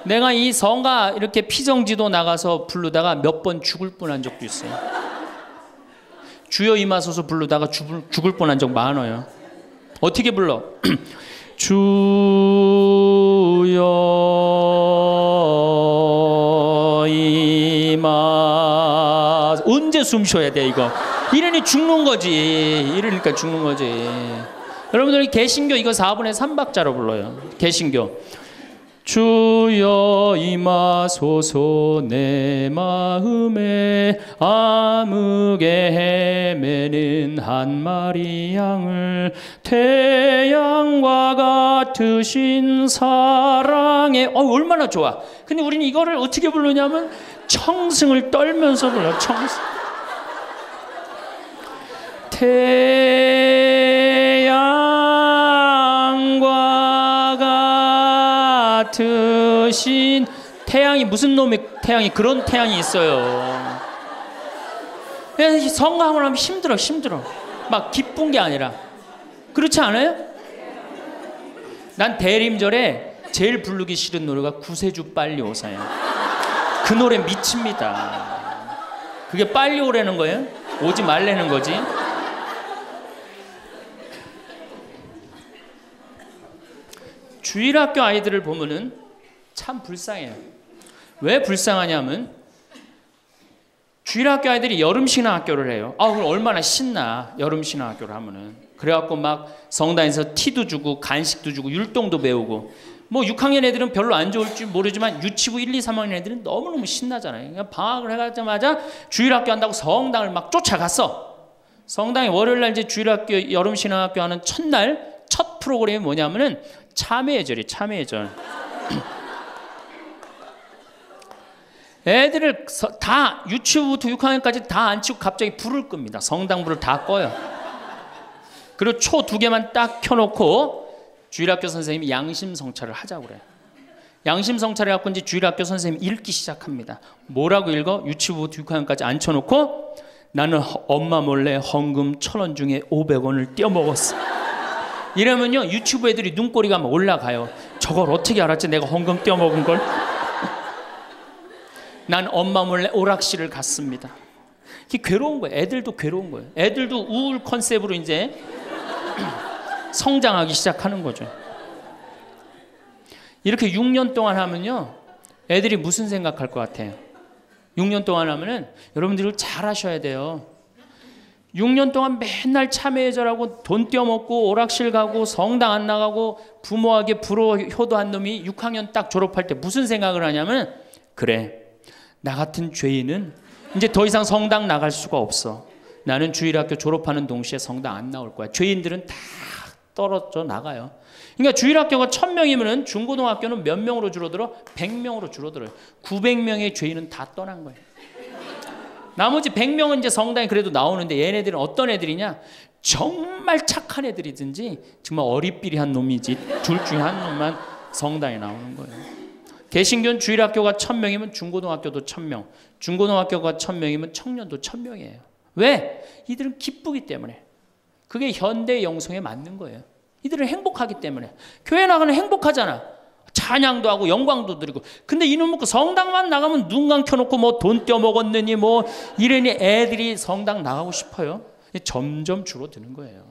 내가 이 성가 이렇게 피정지도 나가서 부르다가 몇 번 죽을 뻔한 적도 있어요. 주여 임하소서 부르다가 죽을 뻔한 적 많아요. 어떻게 불러? 주여 임하. 언제 숨 쉬어야 돼 이거? 이러니 죽는 거지. 이러니까 죽는 거지. 여러분들 개신교 이거 4분의 3박자로 불러요. 개신교. 주여 임하소서 내 마음에 암흑에 헤매는 한 마리 양을 태양과 같으신 사랑에. 얼마나 좋아. 근데 우리는 이거를 어떻게 부르냐면 청승을 떨면서 불러. 청승. 태양과 같으신. 태양이 무슨 놈의 태양이, 그런 태양이 있어요. 성가하고 나면 힘들어. 막 기쁜 게 아니라. 그렇지 않아요? 난 대림절에 제일 부르기 싫은 노래가 구세주 빨리 오사요. 그 노래 미칩니다. 그게 빨리 오라는 거예요? 오지 말라는 거지. 주일학교 아이들을 보면은 참 불쌍해요. 왜 불쌍하냐면 주일학교 아이들이 여름신앙학교를 해요. 그럼 얼마나 신나, 여름신앙학교를 하면은. 그래갖고 막 성당에서 티도 주고 간식도 주고 율동도 배우고. 뭐 6학년 애들은 별로 안 좋을지 모르지만 유치부 1, 2, 3학년 애들은 너무너무 신나잖아요. 그러니까 방학을 해가자마자 주일학교 한다고 성당을 막 쫓아갔어. 성당에 월요일날 이제 주일학교 여름신앙학교 하는 첫날 첫 프로그램이 뭐냐면은 참회의 절이 참회의 절. 애들을 다 유치부부터 6학년까지 다 앉히고 갑자기 불을 끕니다. 성당불을 다 꺼요. 그리고 초 2개만 딱 켜놓고 주일학교 선생님이 양심성찰을 하자고 그래요. 양심성찰을 갖고 이제 주일학교 선생님이 읽기 시작합니다. 뭐라고 읽어? 유치부부터 6학년까지 앉혀놓고 나는 엄마 몰래 헌금 1,000원 중에 500원을 떼어먹었어. 이러면요 유치부 애들이 눈꼬리가 막 올라가요. 저걸 어떻게 알았지? 내가 헌금 떼어먹은 걸? 난 엄마 몰래 오락실을 갔습니다. 이게 괴로운 거예요. 애들도 괴로운 거예요. 애들도 우울 컨셉으로 이제 성장하기 시작하는 거죠. 이렇게 6년 동안 하면요, 애들이 무슨 생각할 것 같아요? 6년 동안 하면은 여러분들이 잘 하셔야 돼요. 6년 동안 맨날 참회절하고 돈 떼어먹고 오락실 가고 성당 안 나가고 부모에게 불호 효도한 놈이 6학년 딱 졸업할 때 무슨 생각을 하냐면, 그래, 나 같은 죄인은 이제 더 이상 성당 나갈 수가 없어. 나는 주일학교 졸업하는 동시에 성당 안 나올 거야. 죄인들은 다 떨어져 나가요. 그러니까 주일학교가 1000명이면 중고등학교는 몇 명으로 줄어들어? 100명으로 줄어들어요. 900명의 죄인은 다 떠난 거예요. 나머지 100명은 이제 성당에 그래도 나오는데, 얘네들은 어떤 애들이냐? 정말 착한 애들이든지 정말 어리삐리한 놈이지 둘 중에 한 놈만 성당에 나오는 거예요. 개신교는 주일학교가 1000명이면 중고등학교도 1000명, 중고등학교가 1000명이면 청년도 1000명이에요. 왜? 이들은 기쁘기 때문에. 그게 현대 영성에 맞는 거예요. 이들은 행복하기 때문에. 교회 나가면 행복하잖아. 찬양도 하고 영광도 드리고. 근데 이놈 그 성당만 나가면 눈 감켜놓고 뭐 돈 떼어먹었느니 뭐 이러니 애들이 성당 나가고 싶어요. 점점 줄어드는 거예요.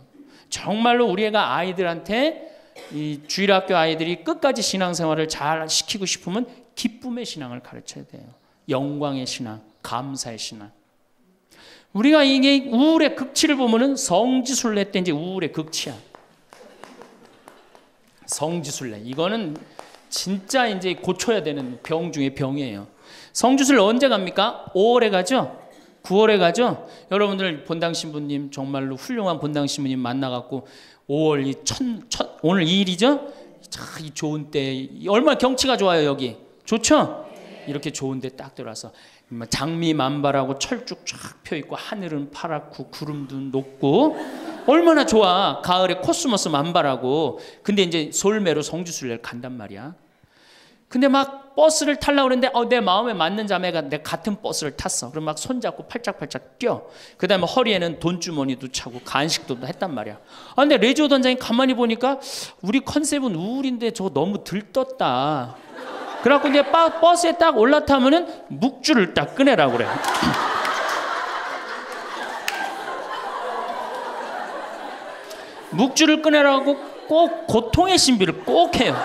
정말로 우리 애가 아이들한테, 이 주일학교 아이들이 끝까지 신앙생활을 잘 시키고 싶으면 기쁨의 신앙을 가르쳐야 돼요. 영광의 신앙, 감사의 신앙. 우리가 이게 우울의 극치를 보면은 성지순례 때 이제 우울의 극치야. 성지순례. 이거는 진짜 이제 고쳐야 되는 병 중에 병이에요. 성지순례 언제 갑니까? 5월에 가죠? 9월에 가죠? 여러분들 본당 신부님 정말로 훌륭한 본당 신부님 만나갖고 5월 오늘 2일이죠? 참 이 좋은 때, 얼마나 경치가 좋아요 여기. 좋죠? 이렇게 좋은 데 딱 들어와서 장미 만발하고 철쭉 쫙 펴있고 하늘은 파랗고 구름도 높고 얼마나 좋아. 가을에 코스모스 만발하고. 근데 이제 솔매로 성지순례를 간단 말이야. 근데 막 버스를 타려고 그러는데 내 마음에 맞는 자매가 내 같은 버스를 탔어. 그럼 막 손잡고 팔짝팔짝 뛰어. 그 다음에 허리에는 돈주머니도 차고 간식도 했단 말이야. 근데 레지오 단장이 가만히 보니까 우리 컨셉은 우울인데 저거 너무 들떴다. 그래갖고 이제 버스에 딱 올라타면은 묵주를 딱 꺼내라고 그래. 묵주를 꺼내라고 꼭 고통의 신비를 꼭 해요.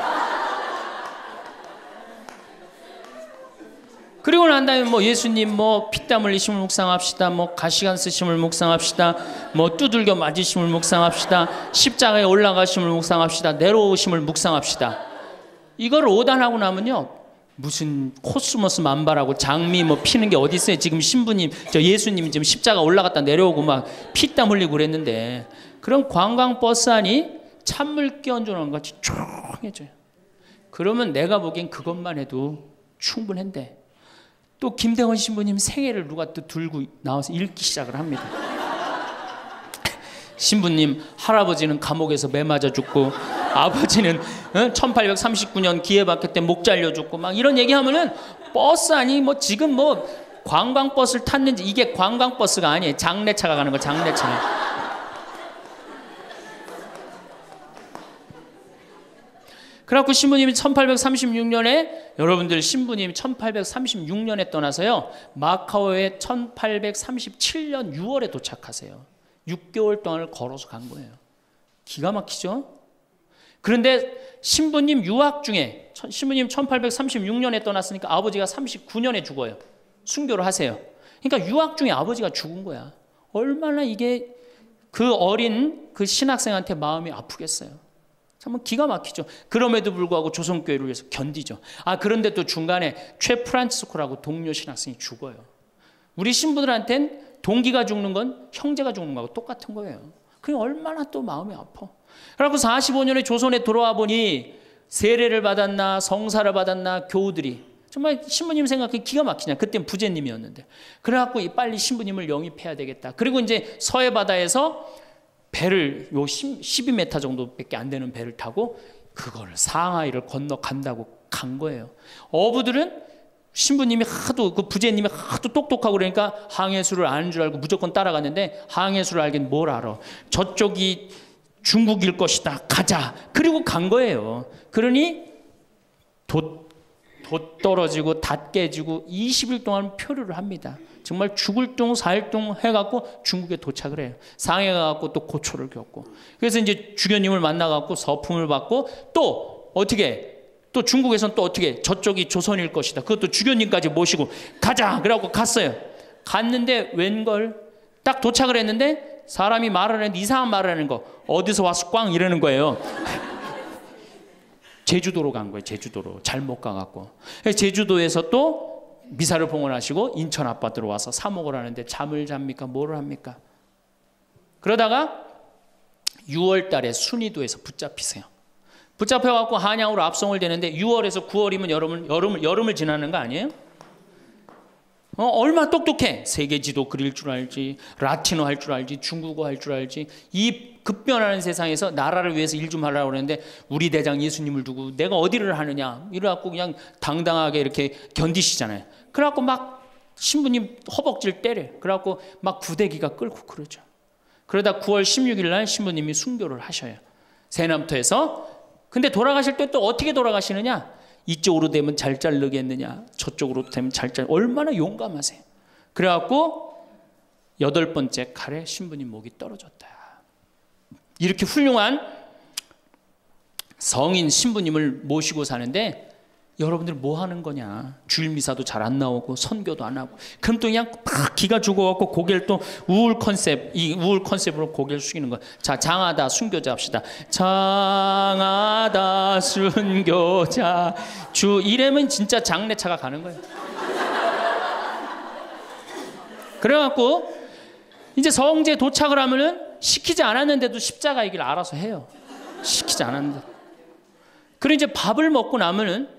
그리고 난 다음에 뭐 예수님 뭐 피땀 흘리심을 묵상합시다. 뭐 가시관 쓰심을 묵상합시다. 뭐 두들겨 맞으심을 묵상합시다. 십자가에 올라가심을 묵상합시다. 내려오심을 묵상합시다. 이걸 오단하고 나면요, 무슨 코스모스 만발하고 장미 뭐 피는 게 어디 있어요. 지금 신부님, 저 예수님이 지금 십자가 올라갔다 내려오고 막 피땀 흘리고 그랬는데, 그런 관광버스 안이 찬물 끼얹어놓은 것 같이 조용해져요. 그러면 내가 보기엔 그것만 해도 충분한데, 또 김대원 신부님 생애를 누가 또 들고 나와서 읽기 시작을 합니다. 신부님 할아버지는 감옥에서 매 맞아 죽고, 아버지는 1839년 기회박해 때 목 잘려 죽고, 막 이런 얘기하면은 버스 아니 뭐 지금 뭐 관광버스를 탔는지, 이게 관광버스가 아니에요. 장례차가 가는 거, 장례차. 그래갖고 신부님이 1836년에, 여러분들 신부님이 1836년에 떠나서요, 마카오에 1837년 6월에 도착하세요. 6개월 동안을 걸어서 간 거예요. 기가 막히죠? 그런데 신부님 유학 중에, 신부님 1836년에 떠났으니까 아버지가 39년에 죽어요. 순교를 하세요. 그러니까 유학 중에 아버지가 죽은 거야. 얼마나 이게 그 어린 그 신학생한테 마음이 아프겠어요. 정말 기가 막히죠. 그럼에도 불구하고 조선교회를 위해서 견디죠. 그런데 또 중간에 최 프란치스코라고 동료 신학생이 죽어요. 우리 신부들한텐 동기가 죽는 건 형제가 죽는 거하고 똑같은 거예요. 그게 얼마나 또 마음이 아파. 그래서 45년에 조선에 돌아와 보니 세례를 받았나 성사를 받았나 교우들이 정말 신부님 생각해 기가 막히냐. 그땐 부제님이었는데. 그래갖고 빨리 신부님을 영입해야 되겠다. 그리고 이제 서해 바다에서 배를 12m 정도밖에 안 되는 배를 타고 그거를 상하이를 건너간다고 간 거예요. 어부들은 신부님이 하도, 그 부제님이 하도 똑똑하고 그러니까 항해수를 아는 줄 알고 무조건 따라갔는데, 항해수를 알긴 뭘 알아. 저쪽이 중국일 것이다. 가자. 그리고 간 거예요. 그러니 돛 떨어지고 닷 깨지고 20일 동안 표류를 합니다. 정말 죽을 둥 살 둥 해갖고 중국에 도착을 해요. 상해 가갖고 또 고초를 겪고. 그래서 이제 주교님을 만나갖고 서품을 받고 또 어떻게 또 중국에선 또 어떻게 저쪽이 조선일 것이다. 그것도 주교님까지 모시고 가자. 그래갖고 갔어요. 갔는데 웬걸 딱 도착을 했는데 사람이 말을 했는데 이상한 말을 하는 거. 어디서 와서 꽝 이러는 거예요. 제주도로 간 거예요. 제주도로. 잘못 가갖고. 제주도에서 또 미사를 봉헌하시고 인천 아파트로 와서 사목을 하는데 잠을 잡니까? 뭐를 합니까? 그러다가 6월 달에 순이도에서 붙잡히세요. 붙잡혀갖고 한양으로 압송을 되는데 6월에서 9월이면 여름을 지나는 거 아니에요? 얼마 똑똑해. 세계 지도 그릴 줄 알지, 라틴어 할 줄 알지, 중국어 할 줄 알지. 이 급변하는 세상에서 나라를 위해서 일 좀 하려고 그러는데 우리 대장 예수님을 두고 내가 어디를 하느냐 이래갖고 그냥 당당하게 이렇게 견디시잖아요. 그래갖고 막 신부님 허벅지를 때려. 그래갖고 막 구데기가 끓고 그러죠. 그러다 9월 16일 날 신부님이 순교를 하셔요. 새남터에서. 근데 돌아가실 때 또 어떻게 돌아가시느냐? 이쪽으로 되면 잘 자르겠느냐, 저쪽으로 되면 잘 자르. 얼마나 용감하세요. 그래갖고 8번째 칼에 신부님 목이 떨어졌다. 이렇게 훌륭한 성인 신부님을 모시고 사는데 여러분들 뭐 하는 거냐? 주일 미사도 잘 안 나오고 선교도 안 하고. 그럼 또 그냥 막 기가 죽어갖고 고개를 또 우울 컨셉으로 고개를 숙이는 거야. 자, 장하다 순교자 합시다. 장하다 순교자 주 이러면 진짜 장례차가 가는 거예요. 그래갖고 이제 성지에 도착을 하면은 시키지 않았는데도 십자가 얘기를 알아서 해요. 시키지 않았는데. 그리고 이제 밥을 먹고 나면은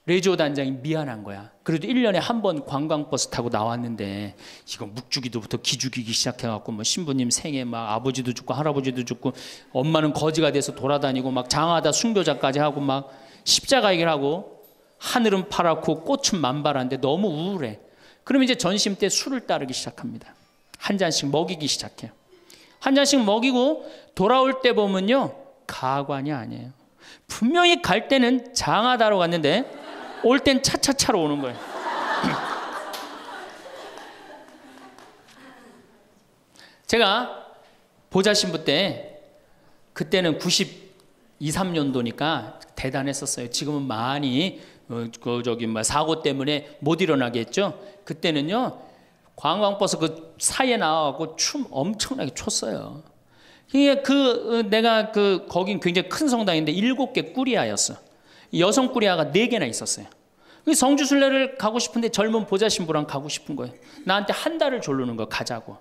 레지오 단장이 미안한 거야. 그래도 1년에 한 번 관광버스 타고 나왔는데 이거 묵주기도부터 기죽이기 시작해갖고 뭐 신부님 생에 막 아버지도 죽고 할아버지도 죽고 엄마는 거지가 돼서 돌아다니고 막 장하다 순교자까지 하고 막 십자가 얘기를 하고 하늘은 파랗고 꽃은 만발한데 너무 우울해. 그럼 이제 전심 때 술을 따르기 시작합니다. 한 잔씩 먹이기 시작해요. 한 잔씩 먹이고 돌아올 때 보면요 가관이 아니에요. 분명히 갈 때는 장하다로 갔는데 올 땐 차차차로 오는 거예요. 제가 보좌신부 때 그때는 92, 3년도니까 대단했었어요. 지금은 많이 사고 때문에 못 일어나게 했죠. 그때는요 관광버스 그 사이에 나와갖고 춤 엄청나게 췄어요. 내가 거긴 굉장히 큰 성당인데 7개 꾸리아였어. 여성 꾸리아가 4개나 있었어요. 성주순례를 가고 싶은데 젊은 보좌 신부랑 가고 싶은 거예요. 나한테 한 달을 졸르는 거 가자고.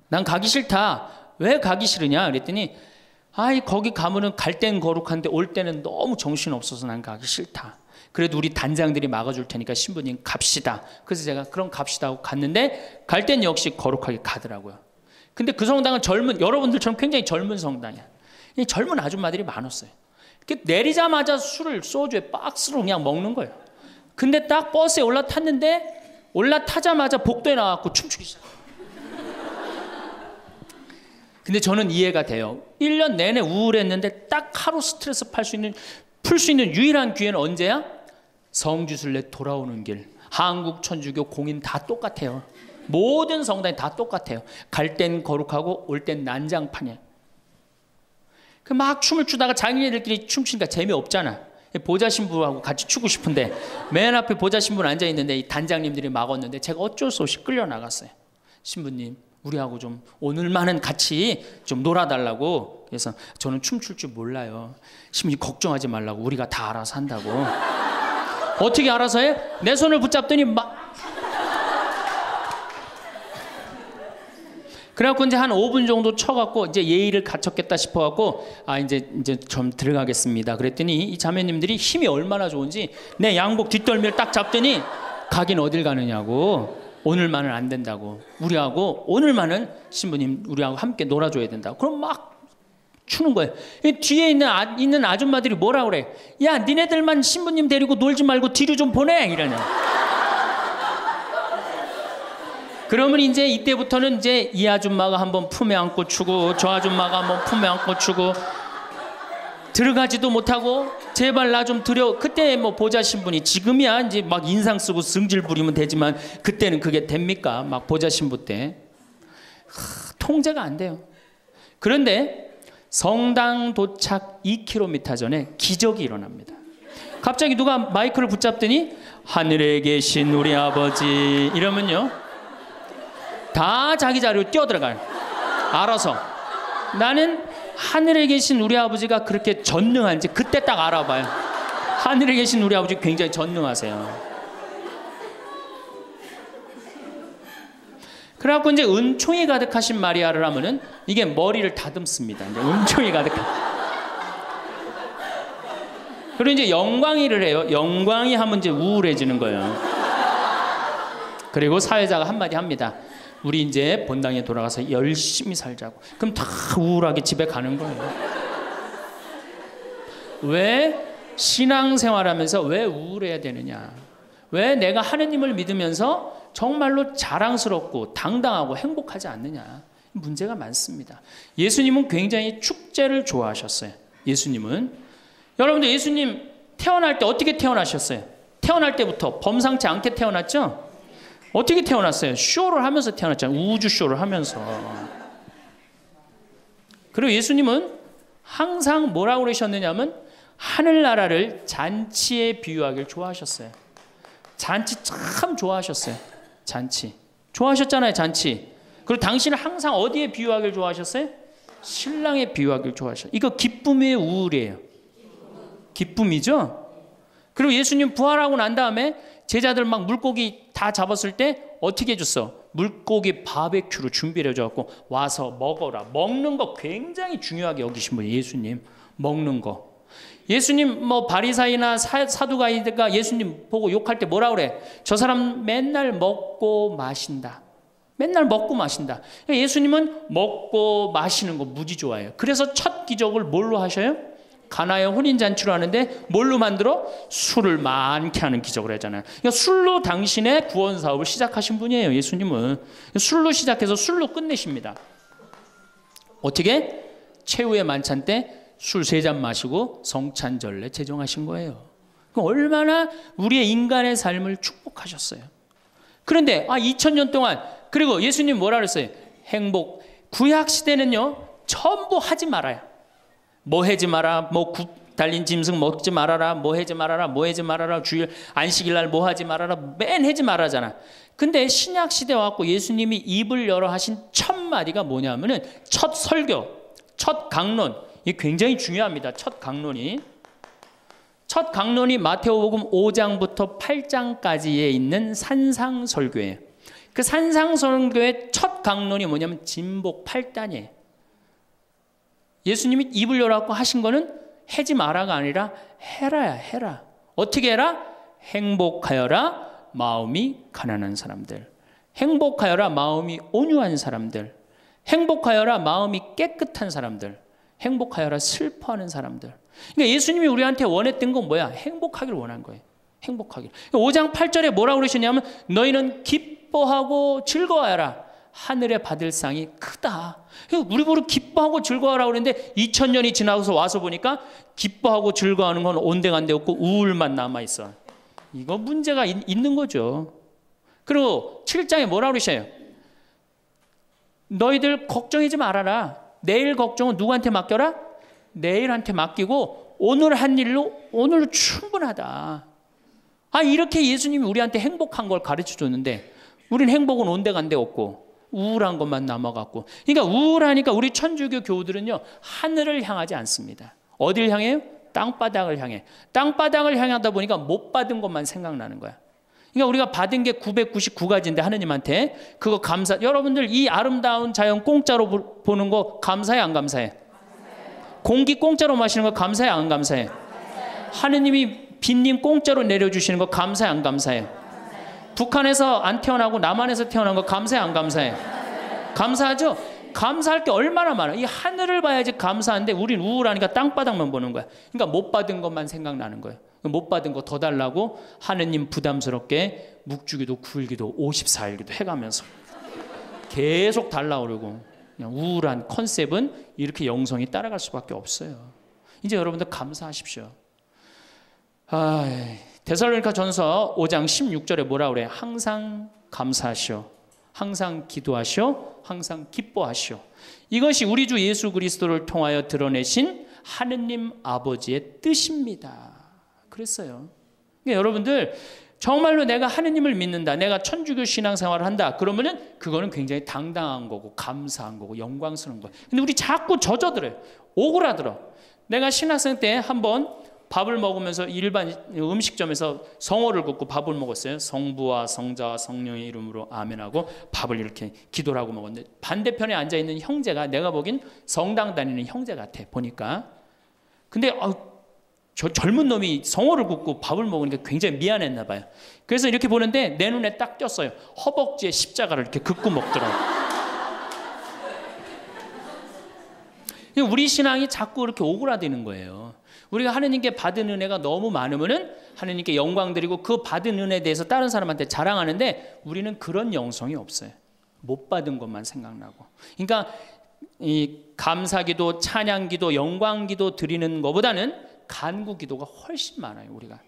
난 가기 싫다. 왜 가기 싫으냐 그랬더니 거기 가면은 갈 땐 거룩한데 올 때는 너무 정신없어서 난 가기 싫다. 그래도 우리 단장들이 막아줄 테니까 신부님 갑시다. 그래서 제가 그럼 갑시다 하고 갔는데 갈 땐 역시 거룩하게 가더라고요. 근데 그 성당은 여러분들처럼 굉장히 젊은 성당이야. 젊은 아줌마들이 많았어요. 내리자마자 술을 소주에 박스로 그냥 먹는 거예요. 근데 딱 버스에 올라타자마자 복도에 나와서 춤추기 시작해요. 근데 저는 이해가 돼요. 1년 내내 우울했는데 딱 하루 스트레스 풀 수 있는 유일한 기회는 언제야? 성주순례 돌아오는 길. 한국 천주교 공인 다 똑같아요. 모든 성당이 다 똑같아요. 갈 땐 거룩하고 올 땐 난장판이야. 막 춤을 추다가 자기네들끼리 춤추니까 재미없잖아. 보좌 신부하고 같이 추고 싶은데 맨 앞에 보좌 신부는 앉아 있는데 이 단장님들이 막았는데 제가 어쩔 수 없이 끌려 나갔어요. 신부님, 우리하고 좀 오늘만은 같이 좀 놀아달라고. 그래서 저는 춤출 줄 몰라요. 신부님 걱정하지 말라고. 우리가 다 알아서 한다고. 어떻게 알아서 해? 내 손을 붙잡더니 그래갖고 이제 한 5분 정도 쳐갖고 이제 예의를 갖췄겠다 싶어갖고 이제 좀 들어가겠습니다. 그랬더니 이 자매님들이 힘이 얼마나 좋은지 내 양복 뒷덜미를 딱 잡더니 가긴 어딜 가느냐고. 오늘만은 안 된다고. 우리하고 오늘만은 신부님 우리하고 함께 놀아줘야 된다고. 그럼 막 추는 거예요. 뒤에 있는 아줌마들이 뭐라 그래? 야, 니네들만 신부님 데리고 놀지 말고 뒤로 좀 보내 이러냐. 그러면 이제 이때부터는 이제 이 아줌마가 한번 품에 안고 추고 저 아줌마가 한번 품에 안고 추고 들어가지도 못하고 제발 나 좀 드려. 그때 뭐 보좌 신분이, 지금이야 이제 막 인상 쓰고 승질 부리면 되지만 그때는 그게 됩니까? 막 보좌 신분 때 통제가 안 돼요. 그런데 성당 도착 2km 전에 기적이 일어납니다. 갑자기 누가 마이크를 붙잡더니 하늘에 계신 우리 아버지 이러면요, 다 자기 자리로 뛰어들어가요. 알아서. 나는 하늘에 계신 우리 아버지가 그렇게 전능한지 그때 딱 알아봐요. 하늘에 계신 우리 아버지 굉장히 전능하세요. 그래갖고 이제 은총이 가득하신 마리아를 하면은 이게 머리를 다듬습니다. 이제 은총이 가득한. 그리고 이제 영광이를 해요. 영광이 하면 이제 우울해지는 거예요. 그리고 사회자가 한마디 합니다. 우리 이제 본당에 돌아가서 열심히 살자고. 그럼 다 우울하게 집에 가는 거예요. 왜 신앙생활하면서 왜 우울해야 되느냐? 왜 내가 하느님을 믿으면서 정말로 자랑스럽고 당당하고 행복하지 않느냐? 문제가 많습니다. 예수님은 굉장히 축제를 좋아하셨어요. 예수님은. 여러분들 예수님 태어날 때 어떻게 태어나셨어요? 태어날 때부터 범상치 않게 태어났죠? 어떻게 태어났어요? 쇼를 하면서 태어났잖아요. 우주 쇼를 하면서. 그리고 예수님은 항상 뭐라고 그러셨느냐면 하늘나라를 잔치에 비유하기를 좋아하셨어요. 잔치 참 좋아하셨어요. 잔치. 좋아하셨잖아요, 잔치. 그리고 당신은 항상 어디에 비유하기를 좋아하셨어요? 신랑에 비유하기를 좋아하셨어요. 이거 기쁨이에요, 우울이에요? 기쁨이죠? 그리고 예수님 부활하고 난 다음에 제자들 막 물고기 다 잡았을 때 어떻게 해줬어? 물고기 바베큐로 준비를 해줘갖고 와서 먹어라. 먹는 거 굉장히 중요하게 여기신 분이에요. 예수님 먹는 거. 예수님 뭐 바리사이나 사두가이가 예수님 보고 욕할 때 뭐라 그래? 저 사람 맨날 먹고 마신다. 맨날 먹고 마신다. 예수님은 먹고 마시는 거 무지 좋아해요. 그래서 첫 기적을 뭘로 하셔요? 가나의 혼인잔치로 하는데 뭘로 만들어? 술을 많게 하는 기적을 하잖아요. 그러니까 술로 당신의 구원 사업을 시작하신 분이에요. 예수님은 술로 시작해서 술로 끝내십니다. 어떻게? 최후의 만찬 때 술 3잔 마시고 성찬전례 제정하신 거예요. 얼마나 우리의 인간의 삶을 축복하셨어요. 그런데 2000년 동안, 그리고 예수님 뭐라 그랬어요? 행복. 구약 시대는요 전부 하지 말아요. 뭐 하지 마라, 뭐 달린 짐승 먹지 말아라, 뭐 하지 말아라, 뭐 하지 말아라, 주일 안식일 날 뭐 하지 말아라, 맨 하지 말아잖아. 근데 신약 시대 와갖고 예수님이 입을 열어 하신 첫 마디가 뭐냐면은 첫 설교, 첫 강론. 이게 굉장히 중요합니다. 첫 강론이 마태복음 5장부터 8장까지에 있는 산상설교예요. 그 산상설교의 첫 강론이 뭐냐면 진복 8단이에요. 예수님이 입을 열어갖고 하신 거는 하지 마라가 아니라 해라야, 해라. 어떻게 해라? 행복하여라 마음이 가난한 사람들, 행복하여라 마음이 온유한 사람들, 행복하여라 마음이 깨끗한 사람들, 행복하여라 슬퍼하는 사람들. 그러니까 예수님이 우리한테 원했던 건 뭐야? 행복하기를 원한 거예요. 행복하기를. 5장 8절에 뭐라고 그러셨냐면 너희는 기뻐하고 즐거워하라. 하늘에 받을 상이 크다. 우리 보러 기뻐하고 즐거워하라고 그랬는데 2000년이 지나서 와서 보니까 기뻐하고 즐거워하는 건 온데간데 없고 우울만 남아있어. 이거 문제가 있는 거죠. 그리고 7장에 뭐라고 그러셔요? 너희들 걱정하지 말아라. 내일 걱정은 누구한테 맡겨라? 내일한테 맡기고 오늘 한 일로 오늘 충분하다. 이렇게 예수님이 우리한테 행복한 걸 가르쳐 줬는데 우린 행복은 온데간데 없고 우울한 것만 남아갖고. 그러니까 우울하니까 우리 천주교 교우들은요 하늘을 향하지 않습니다. 어딜 향해요? 땅바닥을 향해. 땅바닥을 향하다 보니까 못 받은 것만 생각나는 거야. 그러니까 우리가 받은 게 999가지인데 하느님한테 그거 감사. 여러분들 이 아름다운 자연 공짜로 보는 거 감사해 안 감사해? 공기 공짜로 마시는 거 감사해 안 감사해? 하느님이 빈님 공짜로 내려주시는 거 감사해 안 감사해? 북한에서 안 태어나고 남한에서 태어난 거 감사해 안 감사해? 감사하죠? 감사할 게 얼마나 많아. 이 하늘을 봐야지 감사한데 우린 우울하니까 땅바닥만 보는 거야. 그러니까 못 받은 것만 생각나는 거예요. 못 받은 거 더 달라고 하느님 부담스럽게 묵주기도 9일기도 54일기도 해가면서 계속 달라고 그러고. 그냥 우울한 컨셉은 이렇게 영성이 따라갈 수밖에 없어요. 이제 여러분들 감사하십시오. 데살로니가 전서 5장 16절에 뭐라 그래? 항상 감사하시오. 항상 기도하시오. 항상 기뻐하시오. 이것이 우리 주 예수 그리스도를 통하여 드러내신 하느님 아버지의 뜻입니다. 그랬어요. 그러니까 여러분들 정말로 내가 하느님을 믿는다, 내가 천주교 신앙생활을 한다, 그러면은 그거는 굉장히 당당한 거고 감사한 거고 영광스러운 거예요. 근데 우리 자꾸 젖어들어요. 오그라들어. 내가 신학생 때 한번 밥을 먹으면서 일반 음식점에서 성호를 긋고 밥을 먹었어요. 성부와 성자와 성령의 이름으로 아멘하고 밥을 이렇게 기도를 하고 먹었는데, 반대편에 앉아있는 형제가 내가 보긴 성당 다니는 형제 같아 보니까. 근데 저 젊은 놈이 성호를 긋고 밥을 먹으니까 굉장히 미안했나 봐요. 그래서 이렇게 보는데 내 눈에 딱 띄었어요. 허벅지에 십자가를 이렇게 긋고 먹더라고요. 우리 신앙이 자꾸 이렇게 오그라드는 거예요. 우리가 하느님께 받은 은혜가 너무 많으면은 하느님께 영광 드리고 그 받은 은혜에 대해서 다른 사람한테 자랑하는데, 우리는 그런 영성이 없어요. 못 받은 것만 생각나고. 그러니까 이 감사기도, 찬양기도, 영광기도 드리는 것보다는 간구기도가 훨씬 많아요. 우리가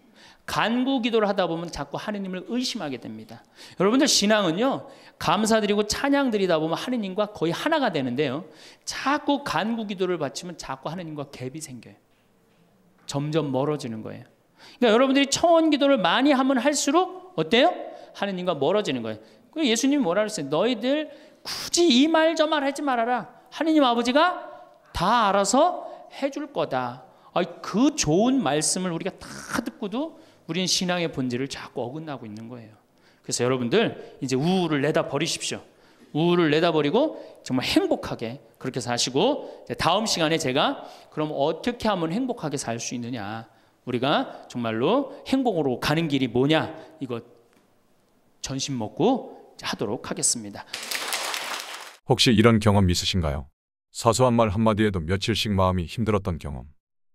간구기도를 하다 보면 자꾸 하느님을 의심하게 됩니다. 여러분들 신앙은요, 감사드리고 찬양드리다 보면 하느님과 거의 하나가 되는데요, 자꾸 간구기도를 바치면 자꾸 하느님과 갭이 생겨요. 점점 멀어지는 거예요. 그러니까 여러분들이 청원기도를 많이 하면 할수록 어때요? 하느님과 멀어지는 거예요. 예수님이 뭐라 그랬어요? 너희들 굳이 이 말 저 말 하지 말아라. 하느님 아버지가 다 알아서 해줄 거다. 그 좋은 말씀을 우리가 다 듣고도 우리는 신앙의 본질을 자꾸 어긋나고 있는 거예요. 그래서 여러분들 이제 우울을 내다 버리십시오. 우울을 내다 버리고 정말 행복하게 그렇게 사시고, 다음 시간에 제가 그럼 어떻게 하면 행복하게 살 수 있느냐, 우리가 정말로 행복으로 가는 길이 뭐냐, 이거 전심 먹고 하도록 하겠습니다. 혹시 이런 경험 있으신가요? 사소한 말 한마디에도 며칠씩 마음이 힘들었던 경험.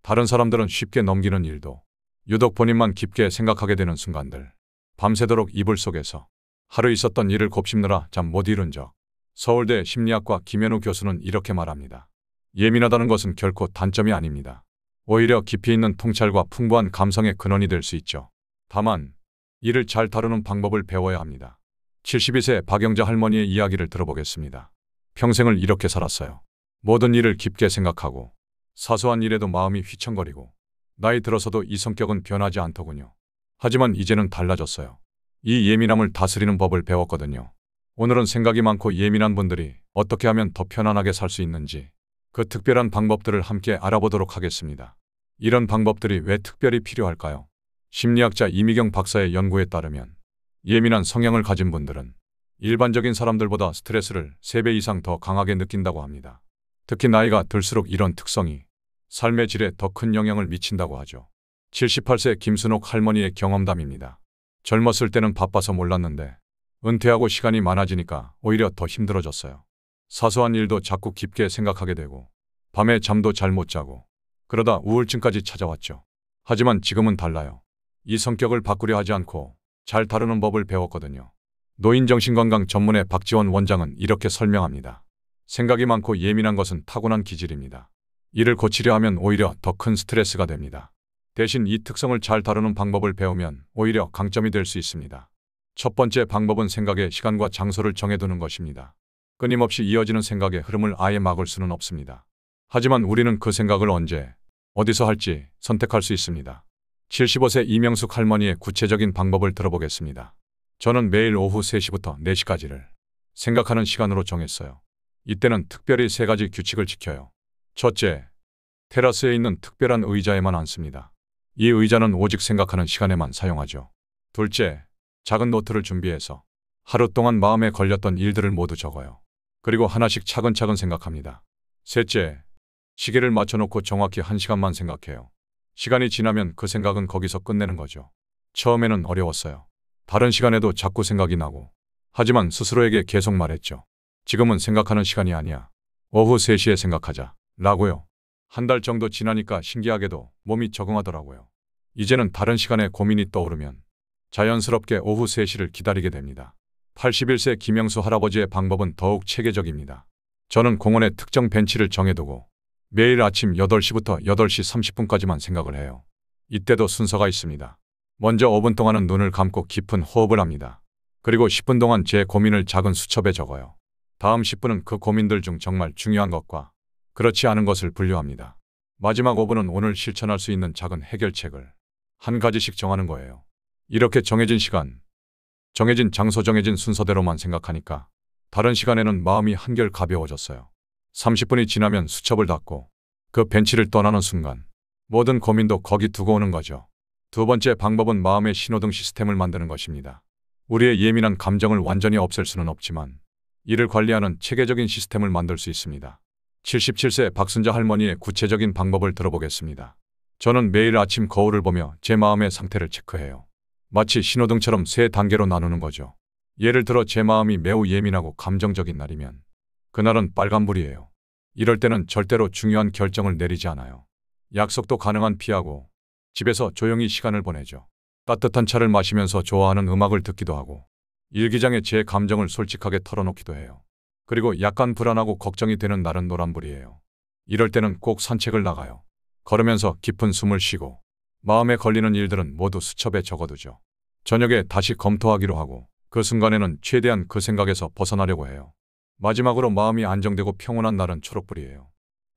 다른 사람들은 쉽게 넘기는 일도 유독 본인만 깊게 생각하게 되는 순간들. 밤새도록 이불 속에서 하루 있었던 일을 곱씹느라 잠 못 이룬 적. 서울대 심리학과 김현우 교수는 이렇게 말합니다. 예민하다는 것은 결코 단점이 아닙니다. 오히려 깊이 있는 통찰과 풍부한 감성의 근원이 될 수 있죠. 다만 이를 잘 다루는 방법을 배워야 합니다. 72세 박영자 할머니의 이야기를 들어보겠습니다. 평생을 이렇게 살았어요. 모든 일을 깊게 생각하고 사소한 일에도 마음이 휘청거리고, 나이 들어서도 이 성격은 변하지 않더군요. 하지만 이제는 달라졌어요. 이 예민함을 다스리는 법을 배웠거든요. 오늘은 생각이 많고 예민한 분들이 어떻게 하면 더 편안하게 살 수 있는지, 그 특별한 방법들을 함께 알아보도록 하겠습니다. 이런 방법들이 왜 특별히 필요할까요? 심리학자 이미경 박사의 연구에 따르면 예민한 성향을 가진 분들은 일반적인 사람들보다 스트레스를 3배 이상 더 강하게 느낀다고 합니다. 특히 나이가 들수록 이런 특성이 삶의 질에 더 큰 영향을 미친다고 하죠. 78세 김순옥 할머니의 경험담입니다. 젊었을 때는 바빠서 몰랐는데 은퇴하고 시간이 많아지니까 오히려 더 힘들어졌어요. 사소한 일도 자꾸 깊게 생각하게 되고 밤에 잠도 잘 못 자고, 그러다 우울증까지 찾아왔죠. 하지만 지금은 달라요. 이 성격을 바꾸려 하지 않고 잘 다루는 법을 배웠거든요. 노인정신건강 전문의 박지원 원장은 이렇게 설명합니다. 생각이 많고 예민한 것은 타고난 기질입니다. 이를 고치려 하면 오히려 더 큰 스트레스가 됩니다. 대신 이 특성을 잘 다루는 방법을 배우면 오히려 강점이 될 수 있습니다. 첫 번째 방법은 생각의 시간과 장소를 정해두는 것입니다. 끊임없이 이어지는 생각의 흐름을 아예 막을 수는 없습니다. 하지만 우리는 그 생각을 언제, 어디서 할지 선택할 수 있습니다. 75세 이명숙 할머니의 구체적인 방법을 들어보겠습니다. 저는 매일 오후 3시부터 4시까지를 생각하는 시간으로 정했어요. 이때는 특별히 3가지 규칙을 지켜요. 첫째, 테라스에 있는 특별한 의자에만 앉습니다. 이 의자는 오직 생각하는 시간에만 사용하죠. 둘째, 작은 노트를 준비해서 하루 동안 마음에 걸렸던 일들을 모두 적어요. 그리고 하나씩 차근차근 생각합니다. 셋째, 시계를 맞춰놓고 정확히 1시간만 생각해요. 시간이 지나면 그 생각은 거기서 끝내는 거죠. 처음에는 어려웠어요. 다른 시간에도 자꾸 생각이 나고. 하지만 스스로에게 계속 말했죠. 지금은 생각하는 시간이 아니야. 오후 3시에 생각하자. 라고요. 한 달 정도 지나니까 신기하게도 몸이 적응하더라고요. 이제는 다른 시간에 고민이 떠오르면 자연스럽게 오후 3시를 기다리게 됩니다. 81세 김영수 할아버지의 방법은 더욱 체계적입니다. 저는 공원에 특정 벤치를 정해두고 매일 아침 8시부터 8시 30분까지만 생각을 해요. 이때도 순서가 있습니다. 먼저 5분 동안은 눈을 감고 깊은 호흡을 합니다. 그리고 10분 동안 제 고민을 작은 수첩에 적어요. 다음 10분은 그 고민들 중 정말 중요한 것과 그렇지 않은 것을 분류합니다. 마지막 5분은 오늘 실천할 수 있는 작은 해결책을 한 가지씩 정하는 거예요. 이렇게 정해진 시간, 정해진 장소, 정해진 순서대로만 생각하니까 다른 시간에는 마음이 한결 가벼워졌어요. 30분이 지나면 수첩을 닫고 그 벤치를 떠나는 순간 모든 고민도 거기 두고 오는 거죠. 두 번째 방법은 마음의 신호등 시스템을 만드는 것입니다. 우리의 예민한 감정을 완전히 없앨 수는 없지만 이를 관리하는 체계적인 시스템을 만들 수 있습니다. 77세 박순자 할머니의 구체적인 방법을 들어보겠습니다. 저는 매일 아침 거울을 보며 제 마음의 상태를 체크해요. 마치 신호등처럼 세 단계로 나누는 거죠. 예를 들어 제 마음이 매우 예민하고 감정적인 날이면 그날은 빨간불이에요. 이럴 때는 절대로 중요한 결정을 내리지 않아요. 약속도 가능한 피하고 집에서 조용히 시간을 보내죠. 따뜻한 차를 마시면서 좋아하는 음악을 듣기도 하고 일기장에 제 감정을 솔직하게 털어놓기도 해요. 그리고 약간 불안하고 걱정이 되는 날은 노란불이에요. 이럴 때는 꼭 산책을 나가요. 걸으면서 깊은 숨을 쉬고 마음에 걸리는 일들은 모두 수첩에 적어두죠. 저녁에 다시 검토하기로 하고 그 순간에는 최대한 그 생각에서 벗어나려고 해요. 마지막으로 마음이 안정되고 평온한 날은 초록불이에요.